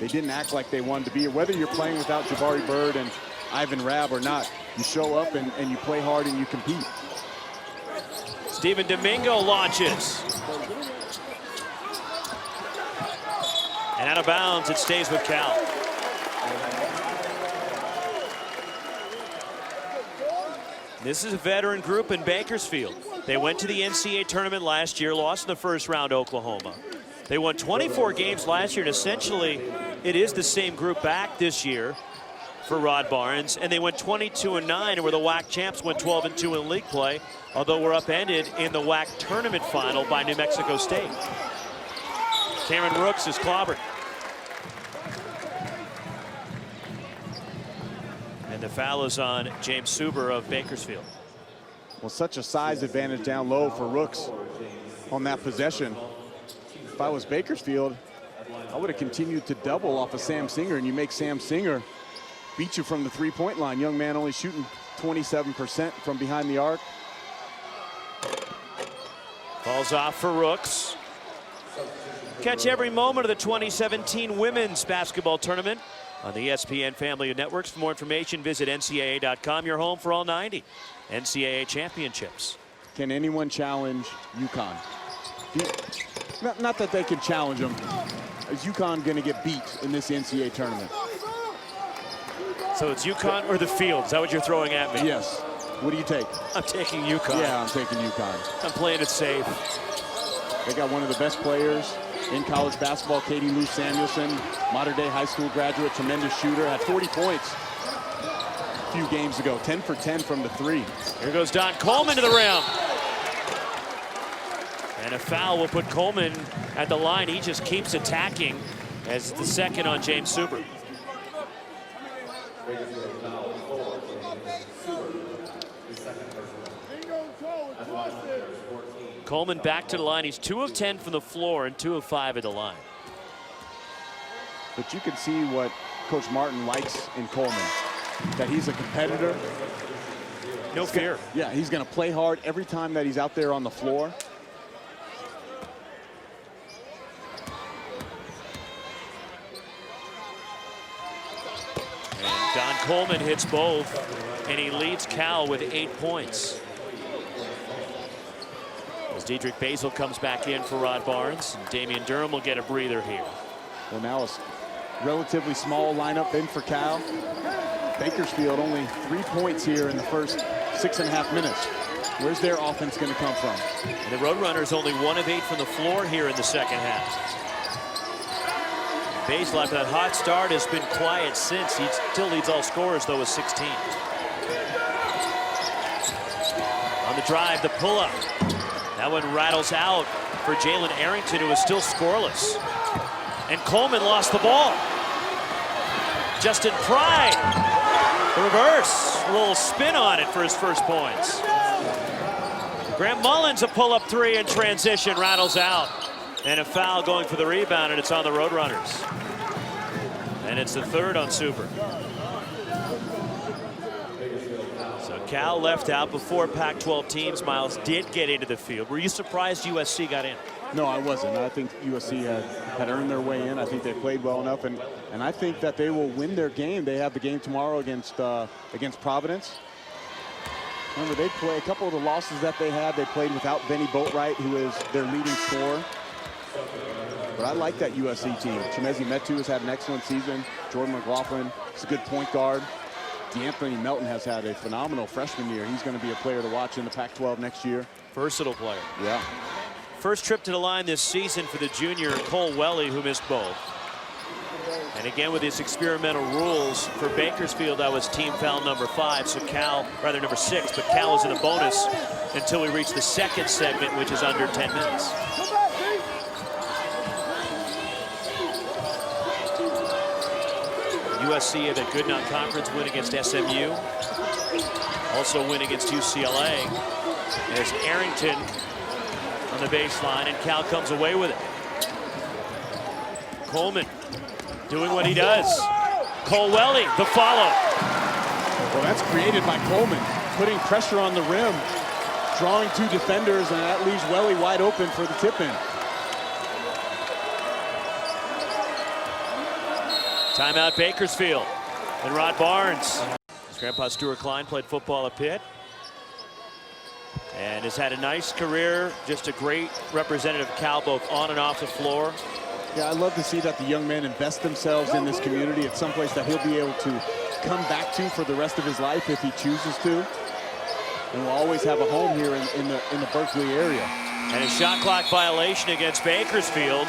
They didn't act like they wanted to be here. Whether you're playing without Jabari Bird and Ivan Rabb or not, you show up and you play hard and you compete. Stephen Domingo launches. And out of bounds, it stays with Cal. This is a veteran group in Bakersfield. They went to the NCAA tournament last year, lost in the first round to Oklahoma. They won 24 games last year, and essentially it is the same group back this year for Rod Barnes, and they went 22-9 and were the WAC champs, went 12-2 in league play, although were upended in the WAC tournament final by New Mexico State. Cameron Rooks is clobbered. And the foul is on James Suber of Bakersfield. Well, such a size advantage down low for Rooks on that possession. If I was Bakersfield, I would have continued to double off of Sam Singer, and you make Sam Singer beat you from the three-point line. Young man only shooting 27% from behind the arc. Falls off for Rooks. Catch every moment of the 2017 Women's Basketball Tournament on the ESPN family of networks. For more information, visit ncaa.com, your home for all 90 NCAA championships. Can anyone challenge UConn? Not that they can challenge them. Is UConn going to get beat in this NCAA tournament? So it's UConn or the field? Is that what you're throwing at me? Yes. What do you take? I'm taking UConn. Yeah, I'm taking UConn. I'm playing it safe. They got one of the best players in college basketball, Katie Lou Samuelson, modern-day high school graduate, tremendous shooter, had 40 points a few games ago, 10 for 10 from the 3. Here goes Don Coleman to the rim. And a foul will put Coleman at the line. He just keeps attacking as the second on James Super. Coleman back to the line. He's 2 of 10 from the floor and 2 of 5 at the line. But you can see what Coach Martin likes in Coleman, that he's a competitor. No fear. Yeah, he's going to play hard every time that he's out there on the floor. And Don Coleman hits both, and he leads Cal with 8 points. As Dedrick Basil comes back in for Rod Barnes, and Damian Durham will get a breather here. Well, now it's relatively small lineup in for Cal. Bakersfield only 3 points here in the first 6.5 minutes. Where's their offense going to come from? And the Roadrunners only 1 of 8 from the floor here in the second half. Basil, after that hot start, has been quiet since. He still leads all scorers, though, with 16. On the drive, the pull-up. That one rattles out for Jalen Arrington, who is still scoreless. And Coleman lost the ball. Justin Pride, the reverse. A little spin on it for his first points. Grant Mullins, a pull-up 3 in transition, rattles out. And a foul going for the rebound, and it's on the Roadrunners. And it's the third on Super. So Cal left out before Pac-12 teams. Miles did get into the field. Were you surprised USC got in? No, I wasn't. I think USC had earned their way in. I think they played well enough, and I think that they will win their game. They have the game tomorrow against Providence. Remember, they play a couple of the losses that they had. They played without Benny Boatwright, who is their leading scorer. But I like that USC team. Chimezi Metu has had an excellent season. Jordan McLaughlin is a good point guard. DeAnthony Melton has had a phenomenal freshman year. He's going to be a player to watch in the Pac-12 next year. Versatile player. Yeah. First trip to the line this season for the junior Cole Welly, who missed both. And again, with these experimental rules for Bakersfield, that was team foul number 5. So Cal, rather number 6, but Cal is in a bonus until we reach the second segment, which is under 10 minutes. USC had a good non-conference win against SMU. Also win against UCLA. There's Arrington on the baseline, and Cal comes away with it. Coleman doing what he does. Colwelly, the follow. Well, that's created by Coleman, putting pressure on the rim, drawing 2 defenders, and that leaves Welly wide open for the tip-in. Timeout Bakersfield. And Rod Barnes. His grandpa Stuart Klein played football at Pitt and has had a nice career, just a great representative of Cal both on and off the floor. Yeah, I love to see that the young men invest themselves in this community. It's someplace that he'll be able to come back to for the rest of his life if he chooses to. And will always have a home here in the Berkeley area. And a shot clock violation against Bakersfield.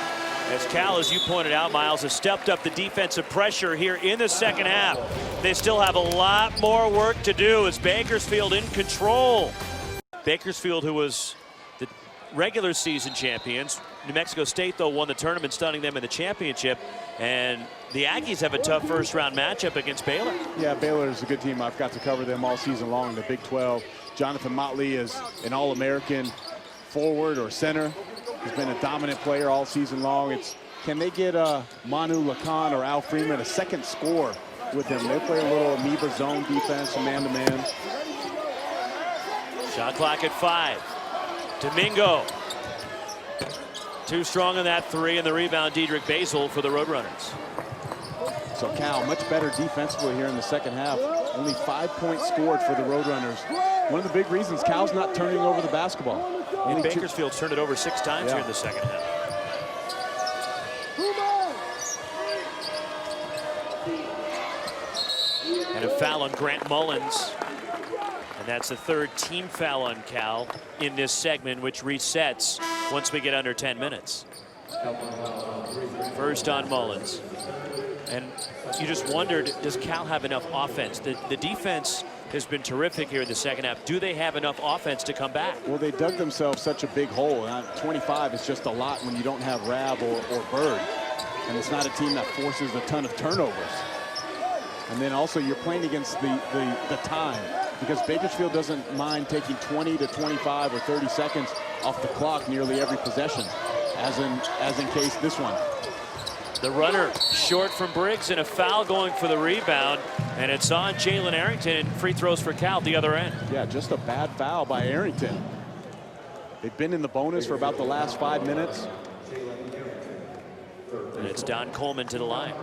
As Cal, as you pointed out, Miles, has stepped up the defensive pressure here in the second half. They still have a lot more work to do as Bakersfield in control. Bakersfield, who was the regular season champions. New Mexico State, though, won the tournament, stunning them in the championship. And the Aggies have a tough first-round matchup against Baylor. Yeah, Baylor is a good team. I've got to cover them all season long in the Big 12. Jonathan Motley is an All-American forward or center. He's been a dominant player all season long. Can they get Manu Lacan or Al Freeman a second score with them? They play a little amoeba zone defense, man-to-man. Shot clock at 5. Domingo. Too strong on that 3, and the rebound, Dedrick Basil for the Roadrunners. So Cal, much better defensively here in the second half. Only 5 points scored for the Roadrunners. One of the big reasons Cal's not turning over the basketball. And Bakersfield's turned it over 6 times here in the second half. And a foul on Grant Mullins. And that's the 3rd team foul on Cal in this segment, which resets once we get under 10 minutes. First on Mullins. And you just wondered, does Cal have enough offense? The defense has been terrific here in the second half. Do they have enough offense to come back? Well, they dug themselves such a big hole. 25 is just a lot when you don't have Rab or Bird. And it's not a team that forces a ton of turnovers. And then also you're playing against the time, because Bakersfield doesn't mind taking 20 to 25 or 30 seconds off the clock nearly every possession, as in case this one. The runner short from Briggs, and a foul going for the rebound, and it's on Jalen Arrington, and free throws for Cal at the other end. Yeah, just a bad foul by Arrington. They've been in the bonus for about the last 5 minutes. And it's Don Coleman to the line.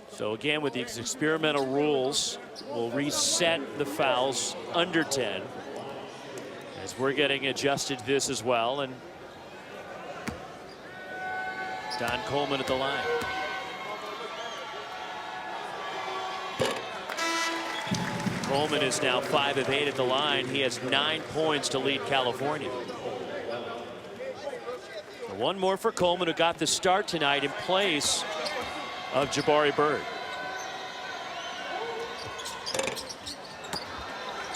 So again, with these experimental rules, we'll reset the fouls under 10 as we're getting adjusted to this as well. And Don Coleman at the line. Coleman is now 5 of 8 at the line. He has 9 points to lead California. One more for Coleman, who got the start tonight in place of Jabari Bird.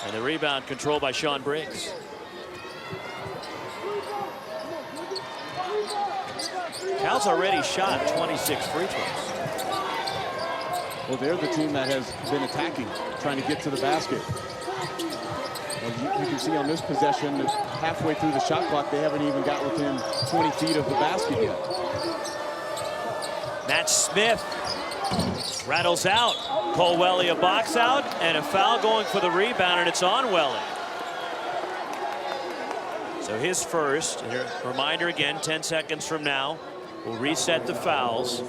And the rebound controlled by Sean Briggs. Cal's already shot 26 free throws. Well, they're the team that has been attacking, trying to get to the basket. Well, you can see on this possession that halfway through the shot clock, they haven't even got within 20 feet of the basket yet. Matt Smith rattles out. Colwelly a box out, and a foul going for the rebound, and it's on Welly. So his first. Reminder again, 10 seconds from now, we'll reset the fouls.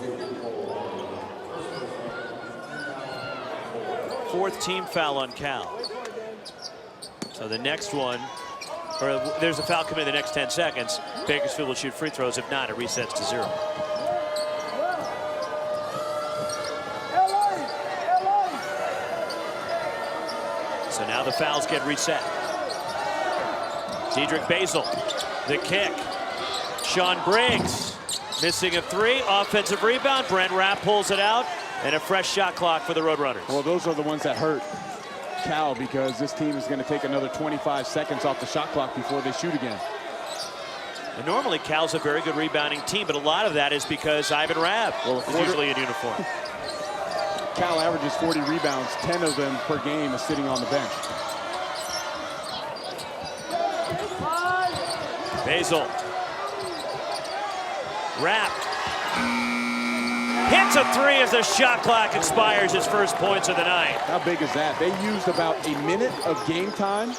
4th team foul on Cal. So the next one, or there's a foul coming in the next 10 seconds. Bakersfield will shoot free throws. If not, it resets to 0. So now the fouls get reset. Cedric Basil, the kick. Sean Briggs missing a 3. Offensive rebound. Brent Rapp pulls it out, and a fresh shot clock for the Roadrunners. Well, those are the ones that hurt Cal, because this team is going to take another 25 seconds off the shot clock before they shoot again. And normally Cal's a very good rebounding team, but a lot of that is because Ivan Rabb is usually in uniform. Cal averages 40 rebounds, 10 of them per game is sitting on the bench. Basil. Rapp. Hits a 3 as the shot clock expires, his first points of the night. How big is that? They used about a minute of game time,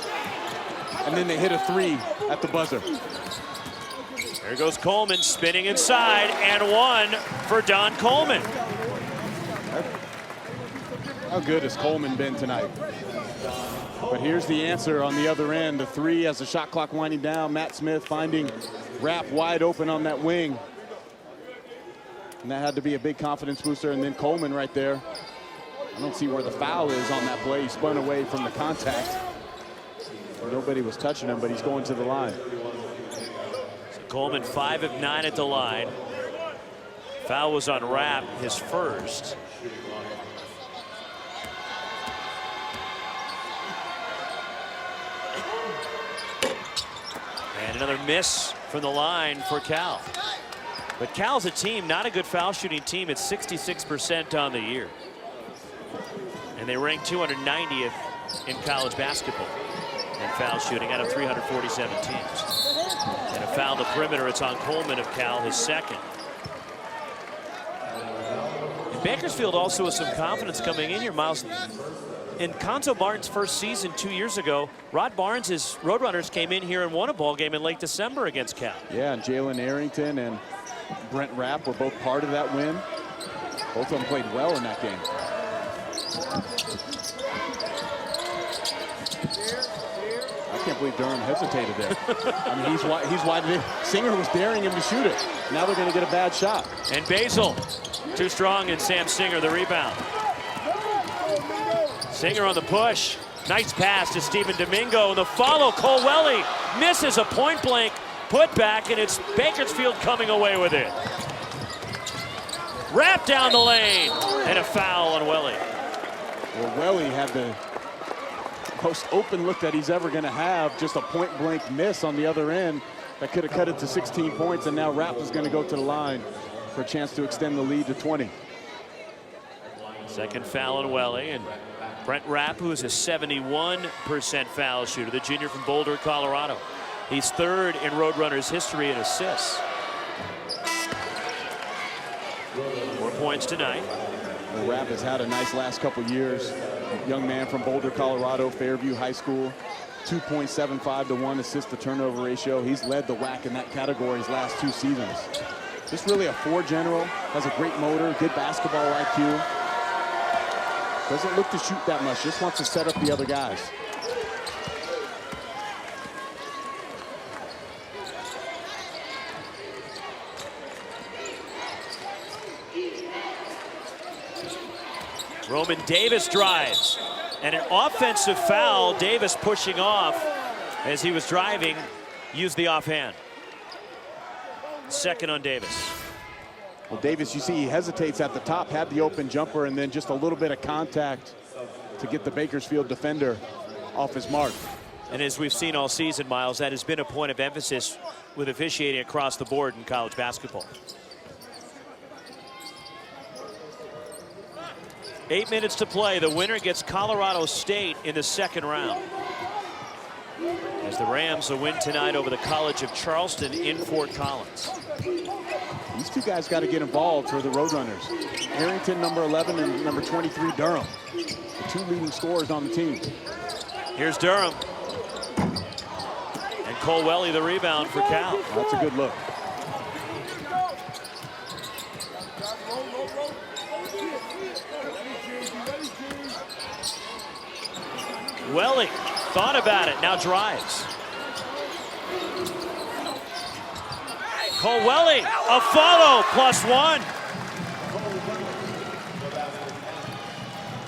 and then they hit a 3 at the buzzer. There goes Coleman spinning inside, and 1 for Don Coleman. How good has Coleman been tonight? But here's the answer on the other end. The 3 as the shot clock winding down. Matt Smith finding Rapp wide open on that wing. And that had to be a big confidence booster. And then Coleman right there. I don't see where the foul is on that play. He spun away from the contact. Nobody was touching him, but he's going to the line. So Coleman 5 of 9 at the line. Foul was on Rapp, his first. And another miss from the line for Cal. But Cal's a team, not a good foul shooting team. It's 66% on the year. And they rank 290th in college basketball in foul shooting out of 347 teams. And a foul to perimeter, it's on Coleman of Cal, his second. And Bakersfield also has some confidence coming in here, Miles. In Conzo Barnes' first season 2 years ago, Rod Barnes' Roadrunners came in here and won a ball game in late December against Cal. Yeah, and Jalen Arrington and Brent Rapp were both part of that win. Both of them played well in that game. I can't believe Durham hesitated there. I mean, he's wide. Singer was daring him to shoot it. Now they're going to get a bad shot. And Basil, too strong, and Sam Singer the rebound. Singer on the push. Nice pass to Stephen Domingo. And the follow, Colwelly misses a point-blank putback, and it's Bakersfield coming away with it. Wrap down the lane, and a foul on Welly. Well, Welly had the most open look that he's ever going to have, just a point-blank miss on the other end that could have cut it to 16 points, and now Rapp is going to go to the line for a chance to extend the lead to 20. Second foul on Welly, and Brent Rapp, who is a 71% foul shooter, the junior from Boulder, Colorado. He's third in Roadrunners history in assists. 4 points tonight. Well, Rapp has had a nice last couple years. Young man from Boulder, Colorado, Fairview High School. 2.75 to 1 assist to turnover ratio. He's led the WAC in that category his last 2 seasons. Just really a floor general, has a great motor, good basketball IQ. Doesn't look to shoot that much, just wants to set up the other guys. Roman Davis drives, and an offensive foul. Davis pushing off as he was driving, used the offhand. Second on Davis. Well, Davis, you see he hesitates at the top, had the open jumper, and then just a little bit of contact to get the Bakersfield defender off his mark. And as we've seen all season, Miles, that has been a point of emphasis with officiating across the board in college basketball. 8 minutes to play. The winner gets Colorado State in the second round, as the Rams will win tonight over the College of Charleston in Fort Collins. These two guys got to get involved for the Roadrunners. Harrington, number 11, and number 23, Durham. The 2 leading scorers on the team. Here's Durham. And Cole Welly the rebound for Cal. That's a good look. Welly thought about it, now drives. Cole Welly, a follow, +1.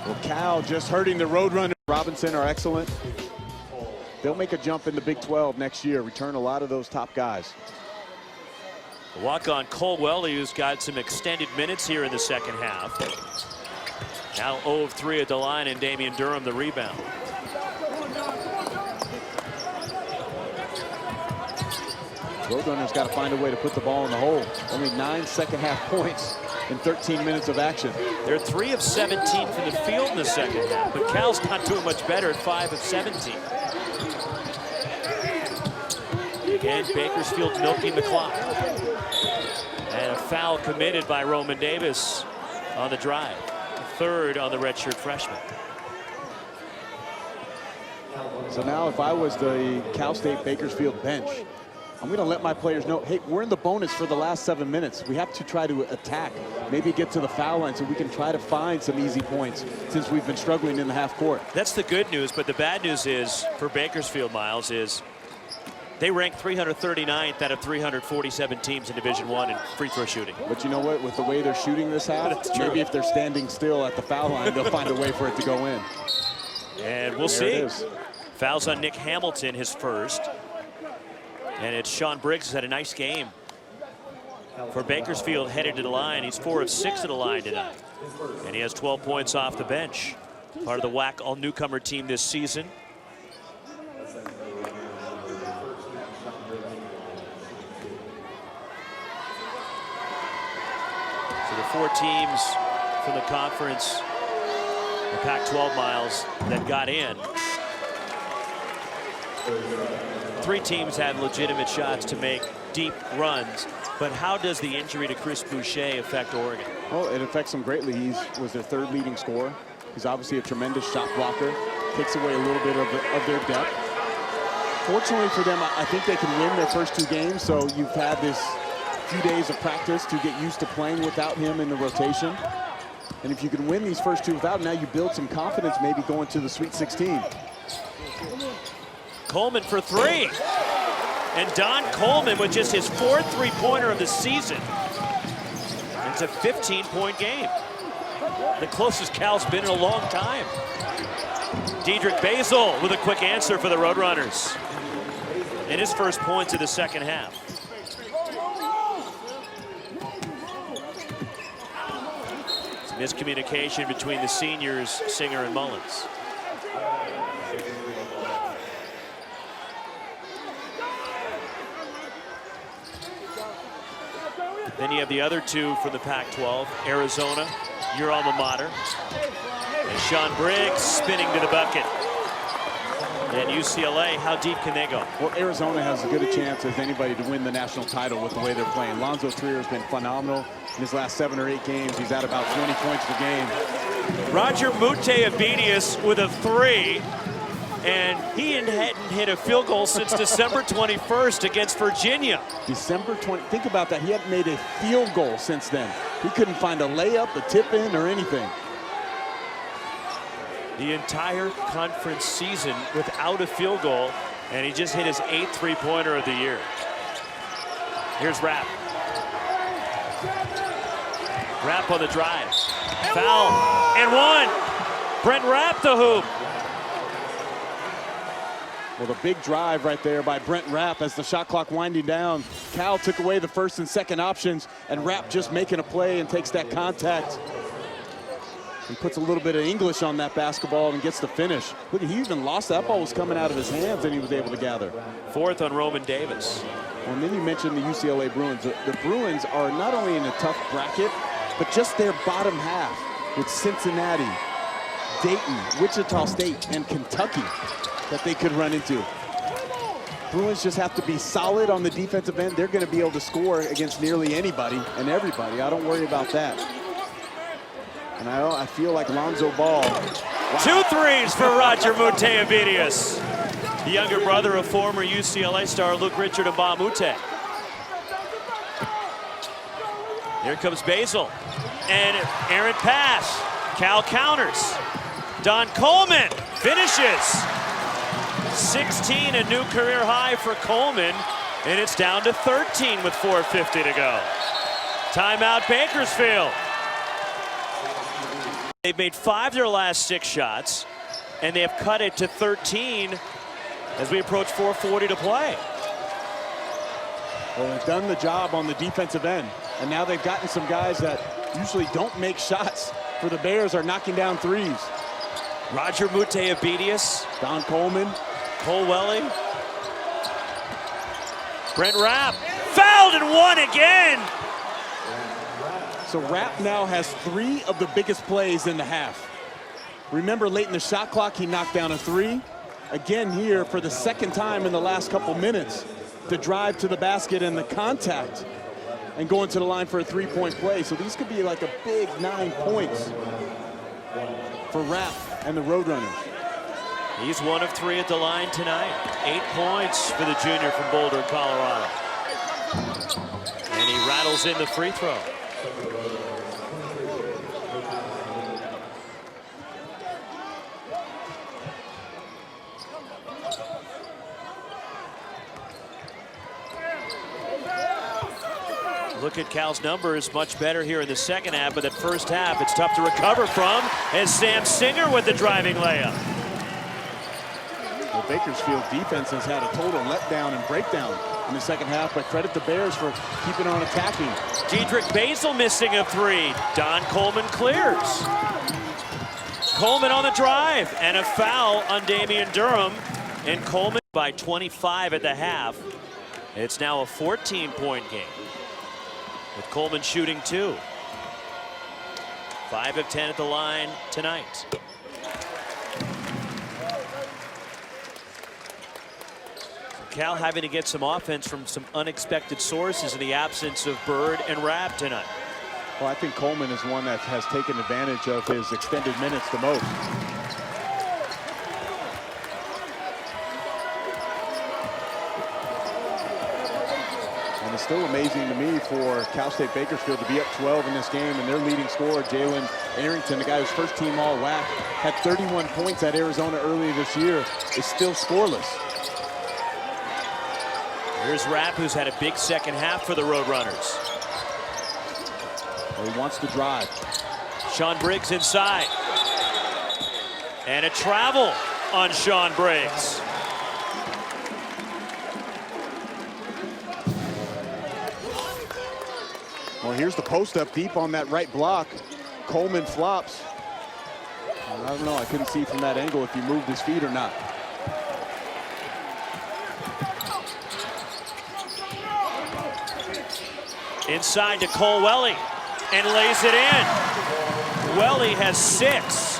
Well, Cal just hurting the Roadrunners. Robinson are excellent. They'll make a jump in the Big 12 next year, return a lot of those top guys. Walk-on Cole Welly, who's got some extended minutes here in the second half. Now 0 of 3 at the line, and Damian Durham the rebound. Roadrunners got to find a way to put the ball in the hole. Only 9 second half points in 13 minutes of action. They're 3 of 17 from the field in the second half, but Cal's not doing much better at 5 of 17. Again, Bakersfield milking the clock. And a foul committed by Roman Davis on the drive. Third on the redshirt freshman. So now if I was the Cal State Bakersfield bench, I'm going to let my players know, hey, we're in the bonus for the last 7 minutes. We have to try to attack, maybe get to the foul line so we can try to find some easy points since we've been struggling in the half court. That's the good news, but the bad news is for Bakersfield, Miles, is they rank 339th out of 347 teams in Division I in free throw shooting. But you know what? With the way they're shooting this half, maybe if they're standing still at the foul line, they'll find a way for it to go in. And we'll see. Fouls on Nick Hamilton, his first. And it's Sean Briggs, who's had a nice game for Bakersfield, headed to the line. He's 4 of 6 at the line tonight. And he has 12 points off the bench. Part of the WAC all-newcomer team this season. So the 4 teams from the conference, the Pac-12, Miles, that got in. 3 teams had legitimate shots to make deep runs, but how does the injury to Chris Boucher affect Oregon? Well, it affects them greatly. He was their 3rd leading scorer. He's obviously a tremendous shot blocker. Takes away a little bit of their depth. Fortunately for them, I think they can win their first 2 games, so you've had this few days of practice to get used to playing without him in the rotation. And if you can win these first 2 without him, now you build some confidence maybe going to the Sweet 16. Coleman for 3. And Don Coleman with just his 4th three-pointer of the season. It's a 15-point game. The closest Cal's been in a long time. Dedrick Basil with a quick answer for the Roadrunners. And his first points of the second half. Miscommunication between the seniors, Singer and Mullins. Then you have the other two from the Pac-12, Arizona, your alma mater. And Sean Briggs spinning to the bucket. And UCLA, how deep can they go? Well, Arizona has as good a chance as anybody to win the national title with the way they're playing. Lonzo Trier has been phenomenal. In his last 7 or 8 games, he's at about 20 points per game. Roger Mute-Abedius with a 3. And he hadn't hit a field goal since December 21st against Virginia. December 20, think about that. He hadn't made a field goal since then. He couldn't find a layup, a tip in, or anything. The entire conference season without a field goal, and he just hit his 8th three-pointer of the year. Here's Rapp. Rapp on the drive. Foul, and one. Brent Rapp the hoop. Well, the big drive right there by Brent Rapp as the shot clock winding down. Cal took away the first and second options, and Rapp just making a play and takes that contact. He puts a little bit of English on that basketball and gets the finish. Look, he even lost that ball was coming out of his hands and he was able to gather. 4th on Roman Davis. And then you mentioned the UCLA Bruins. The Bruins are not only in a tough bracket, but just their bottom half with Cincinnati, Dayton, Wichita State, and Kentucky that they could run into. Bruins just have to be solid on the defensive end. They're going to be able to score against nearly anybody and everybody. I don't worry about that. And I feel like Lonzo Ball. Wow. 2 threes for Roger Mute-Abedius. The younger brother of former UCLA star Luke Richard and Ba Mute. Here comes Basil. And errant pass. Cal counters. Don Coleman finishes. 16, a new career high for Coleman. And it's down to 13 with 4:50 to go. Timeout Bakersfield. They've made 5 of their last 6 shots, and they have cut it to 13 as we approach 4:40 to play. Well, they've done the job on the defensive end, and now they've gotten some guys that usually don't make shots for the Bears are knocking down threes. Roger Mute-Abedius, Don Coleman, Cole Welly, Brent Rapp, fouled and won again. So Rapp now has 3 of the biggest plays in the half. Remember, late in the shot clock, he knocked down a 3. Again here for the 2nd time in the last couple minutes. The drive to the basket and the contact and going to the line for a 3-point play. So these could be like a big 9 points for Rapp and the Roadrunners. He's 1 of 3 at the line tonight. 8 points for the junior from Boulder, Colorado. And he rattles in the free throw. Look at Cal's numbers, much better here in the second half, but that first half, it's tough to recover from, as Sam Singer with the driving layup. The Bakersfield defense has had a total letdown and breakdown in the second half, but credit the Bears for keeping on attacking. Dedrick Basil missing a 3. Don Coleman clears. Coleman on the drive, and a foul on Damian Durham. And Coleman by 25 at the half. It's now a 14-point game, with Coleman shooting 2. 5 of 10 at the line tonight. Cal having to get some offense from some unexpected sources in the absence of Bird and Rapp tonight. Well, I think Coleman is one that has taken advantage of his extended minutes the most. And it's still amazing to me for Cal State Bakersfield to be up 12 in this game, and their leading scorer, Jalen Arrington, the guy who's first team all-WAC, had 31 points at Arizona earlier this year, is still scoreless. Here's Rapp, who's had a big second half for the Roadrunners. Well, he wants to drive. Sean Briggs inside. And a travel on Sean Briggs. Well, here's the post up deep on that right block. Coleman flops. I don't know, I couldn't see from that angle if he moved his feet or not. Inside to Cole Welly, and lays it in. Welly has 6,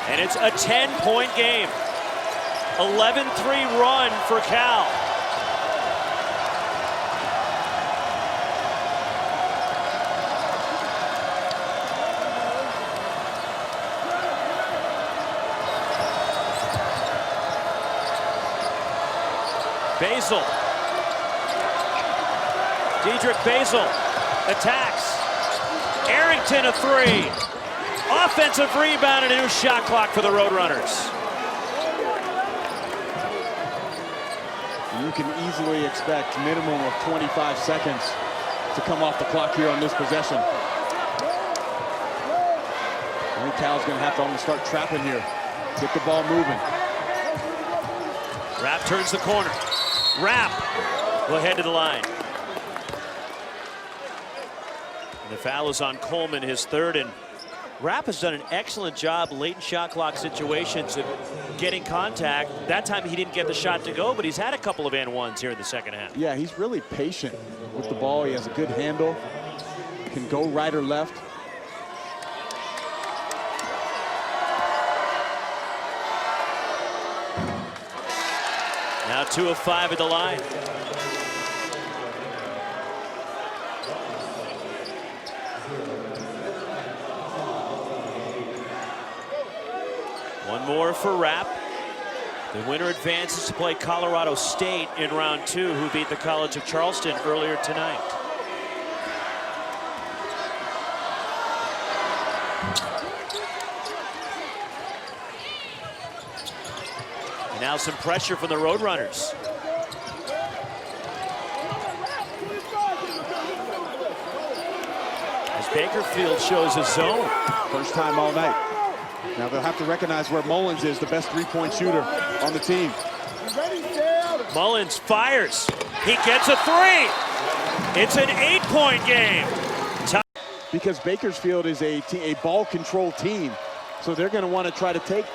and it's a 10-point game. 11-3 run for Cal. Basil. Dedrick Basil attacks. Arrington a 3. Offensive rebound and a new shot clock for the Roadrunners. You can easily expect minimum of 25 seconds to come off the clock here on this possession. I think Cal's going to have to almost start trapping here. Get the ball moving. Rapp turns the corner. Rapp will head to the line. And the foul is on Coleman, his 3rd, and Rapp has done an excellent job late in shot clock situations of getting contact. That time he didn't get the shot to go, but he's had a couple of and-ones here in the second half. Yeah, he's really patient with the ball. He has a good handle, can go right or left. Now 2 of 5 at the line. One more for Rapp. The winner advances to play Colorado State in round 2, who beat the College of Charleston earlier tonight. And now some pressure from the Roadrunners. As Bakersfield shows a zone. First time all night. Now they'll have to recognize where Mullins is, the best three-point shooter on the team. Mullins fires. He gets a 3. It's an 8-point game. Because Bakersfield is a ball control team, so they're going to want to try to take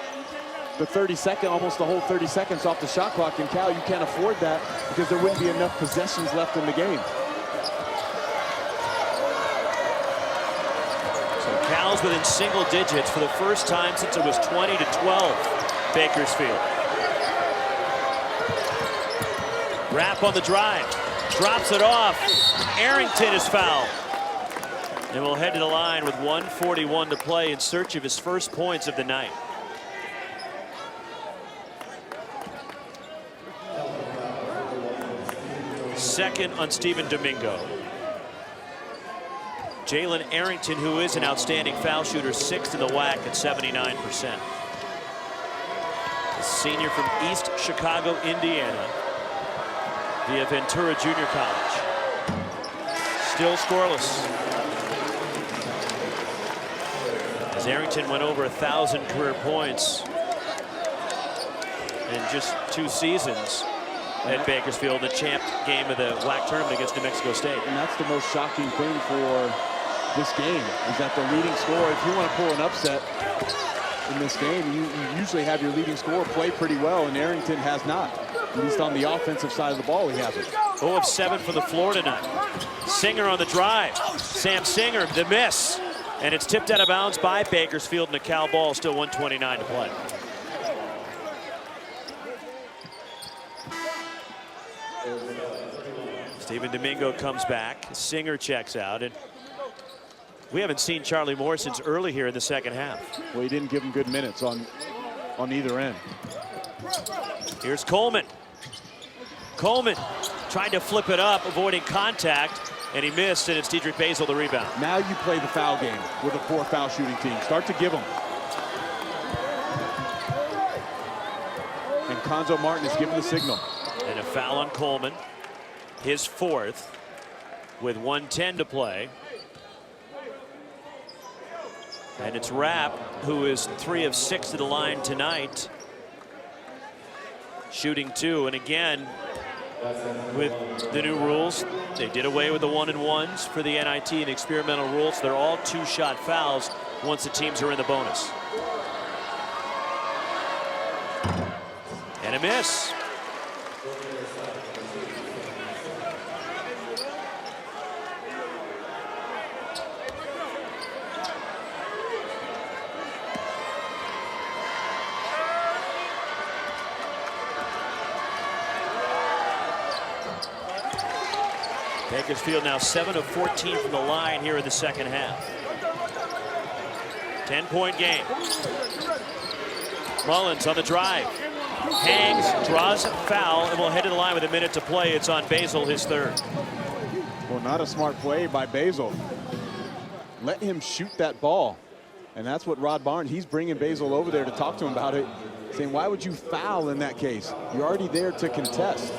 the 30-second, almost the whole 30 seconds off the shot clock. And Cal, you can't afford that because there wouldn't be enough possessions left in the game. Cal's within single digits for the first time since it was 20-12, Bakersfield. Rapp on the drive, drops it off. Arrington is fouled. And we'll head to the line with 1:41 to play in search of his first points of the night. Second on Stephen Domingo. Jalen Arrington, who is an outstanding foul shooter, 6th in the WAC at 79%. A senior from East Chicago, Indiana, via Ventura Junior College. Still scoreless. As Arrington went over 1,000 career points in just 2 seasons at Bakersfield, the champ game of the WAC tournament against New Mexico State. And that's the most shocking thing for this game, is that the leading scorer, if you want to pull an upset in this game, you usually have your leading scorer play pretty well, and Arrington has not. At least on the offensive side of the ball, he hasn't. 0 of 7 from the floor tonight. Singer on the drive. Sam Singer, the miss. And it's tipped out of bounds by Bakersfield, and the Cal ball, still 1:29 to play. Stephen Domingo comes back. Singer checks out, and we haven't seen Charlie Moore since early here in the second half. Well, he didn't give him good minutes on either end. Here's Coleman. Coleman trying to flip it up, avoiding contact, and he missed, and it's Dedrick Basil the rebound. Now you play the foul game with a poor foul shooting team. Start to give them. And Conzo Martin is giving the signal. And a foul on Coleman, his 4th, with 1:10 to play. And it's Rapp, who is 3 of 6 to the line tonight, shooting 2. And again, with the new rules. They did away with the 1-and-1s for the NIT and experimental rules. They're all 2-shot fouls once the teams are in the bonus. And a miss. Bakersfield now 7 of 14 from the line here in the second half. 10-point game. Mullins on the drive. Hangs, draws a foul, and will head to the line with a minute to play. It's on Basil, his third. Well, not a smart play by Basil. Let him shoot that ball. And that's what Rod Barnes, he's bringing Basil over there to talk to him about it, saying, why would you foul in that case? You're already there to contest.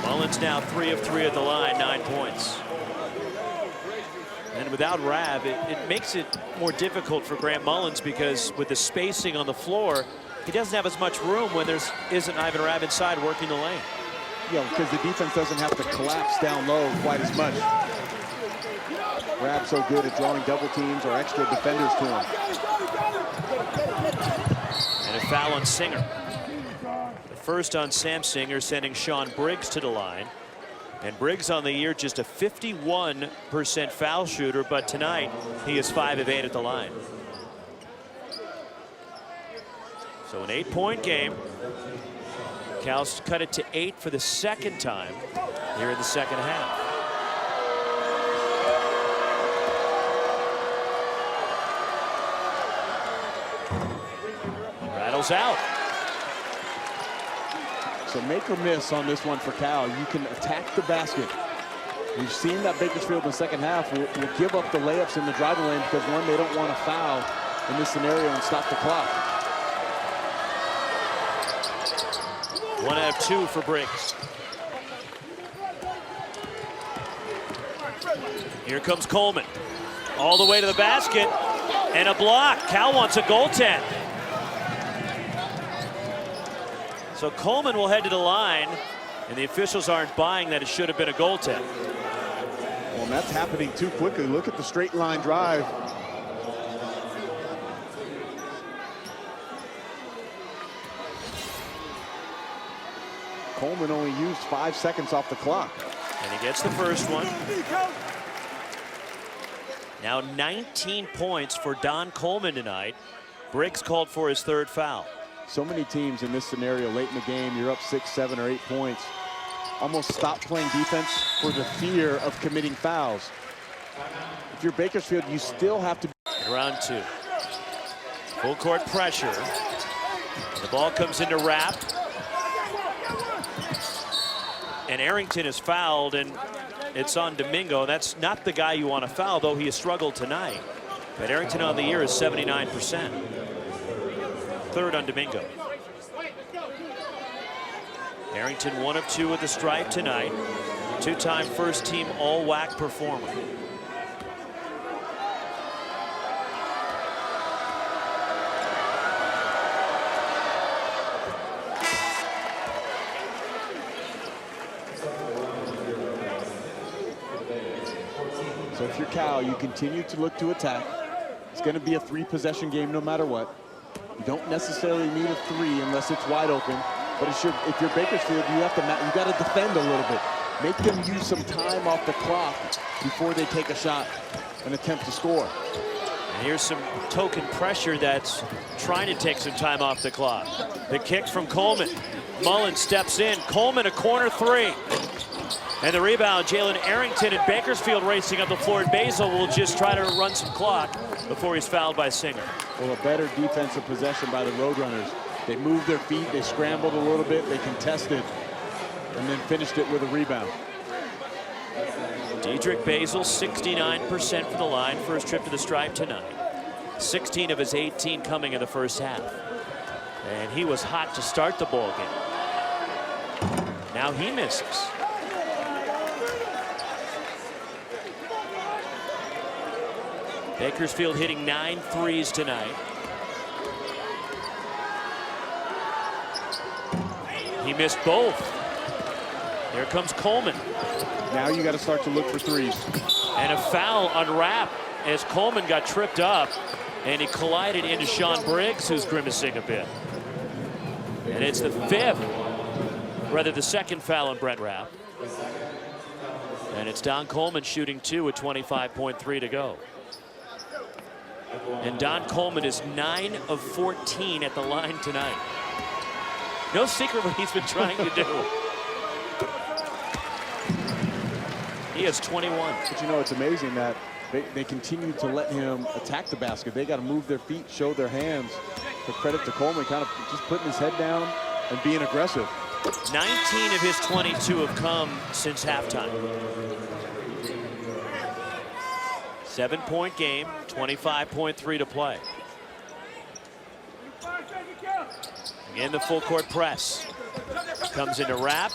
Mullins now 3 of 3 at the line, 9 points. And without Rabb, it makes it more difficult for Grant Mullins, because with the spacing on the floor, he doesn't have as much room when there isn't Ivan Rabb inside working the lane. Yeah, because the defense doesn't have to collapse down low quite as much. Rabb's so good at drawing double teams or extra defenders to him. And a foul on Singer. The first on Sam Singer, sending Sean Briggs to the line. And Briggs on the year just a 51% foul shooter, but tonight he is 5 of 8 at the line. So an 8-point game. Cal's cut it to 8 for the second time here in the second half. Rattles out. So make or miss on this one for Cal. You can attack the basket. We've seen that Bakersfield in the second half will give up the layups in the driving lane because, one, they don't want to foul in this scenario and stop the clock. 1 out of 2 for Briggs. Here comes Coleman. All the way to the basket. And a block. Cal wants a goaltend. So Coleman will head to the line, and the officials aren't buying that it should have been a goaltend. Well, and that's happening too quickly. Look at the straight line drive. Coleman only used 5 seconds off the clock. And he gets the first one. Now 19 points for Don Coleman tonight. Briggs called for his third foul. So many teams in this scenario late in the game, you're up 6, 7, or 8 points, almost stop playing defense for the fear of committing fouls. If you're Bakersfield, you still have to. Round 2. Full court pressure. The ball comes into Rapp. And Arrington is fouled, and it's on Domingo. That's not the guy you want to foul, though he has struggled tonight. But Arrington on the year is 79%. Third on Domingo. Arrington 1 of 2 with the stripe tonight. 2-time first team all-WAC performer. So if you're Cal, you continue to look to attack. It's going to be a 3-possession game no matter what. You don't necessarily need a 3 unless it's wide open. But if you're Bakersfield, you got to defend a little bit. Make them use some time off the clock before they take a shot and attempt to score. And here's some token pressure that's trying to take some time off the clock. The kick from Coleman. Mullen steps in. Coleman a corner 3. And the rebound, Jalen Arrington and Bakersfield racing up the floor. And Basil will just try to run some clock before he's fouled by Singer. Well, a better defensive possession by the Roadrunners. They moved their feet, they scrambled a little bit, they contested, and then finished it with a rebound. Dedrick Basil, 69% for the line. First trip to the stripe tonight. 16 of his 18 coming in the first half. And he was hot to start the ball game. Now he misses. Bakersfield hitting 9 threes tonight. He missed both. Here comes Coleman. Now you got to start to look for threes. And a foul on Rapp as Coleman got tripped up and he collided into Sean Briggs, who's grimacing a bit. And it's the second foul on Brett Rapp. And it's Don Coleman shooting 2 with 25.3 to go. And Don Coleman is 9 of 14 at the line tonight. No secret what he's been trying to do. He has 21. But you know, it's amazing that they continue to let him attack the basket. They got to move their feet, show their hands. For credit to Coleman, kind of just putting his head down and being aggressive. 19 of his 22 have come since halftime. 7-point game, 25.3 to play. Again, the full court press. Comes into Rapp.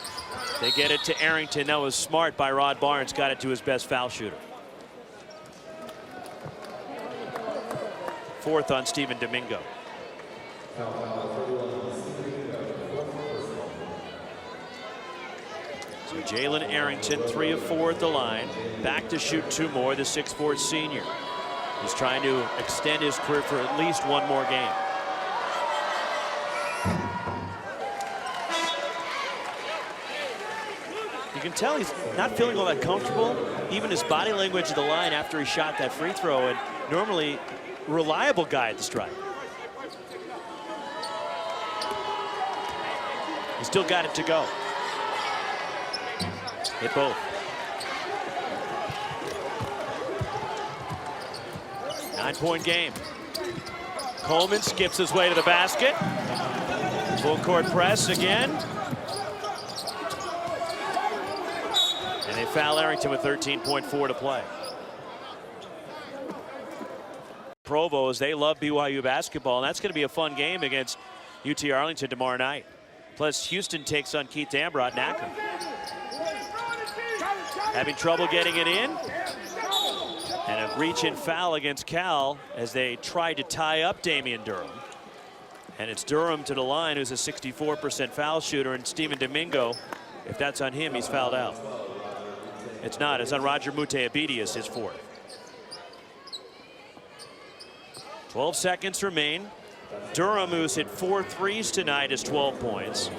They get it to Arrington. That was smart by Rod Barnes. Got it to his best foul shooter. Fourth on Stephen Domingo. So Jalen Arrington, 3 of 4 at the line. Back to shoot 2 more, the 6'4" senior. He's trying to extend his career for at least 1 more game. You can tell he's not feeling all that comfortable. Even his body language at the line after he shot that free throw, and normally reliable guy at the stripe. He still got it to go. Hit both. 9-point game. Coleman skips his way to the basket. Full court press again. And they foul Arrington with 13.4 to play. Provos, they love BYU basketball, and that's going to be a fun game against UT Arlington tomorrow night. Plus, Houston takes on Keith Dambrot and Akron. Having trouble getting it in. And a reach-in foul against Cal as they tried to tie up Damian Durham. And it's Durham to the line, who's a 64% foul shooter, and Stephen Domingo, if that's on him, he's fouled out. It's not. It's on Roger Muteabedius, his 4th. 12 seconds remain. Durham, who's hit 4 threes tonight, has 12 points.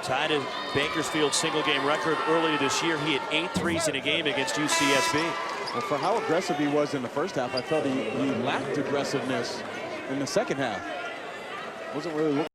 Tied a Bakersfield single-game record earlier this year. He had 8 threes in a game against UCSB. Well, for how aggressive he was in the first half, I felt he lacked aggressiveness in the second half. Wasn't really looking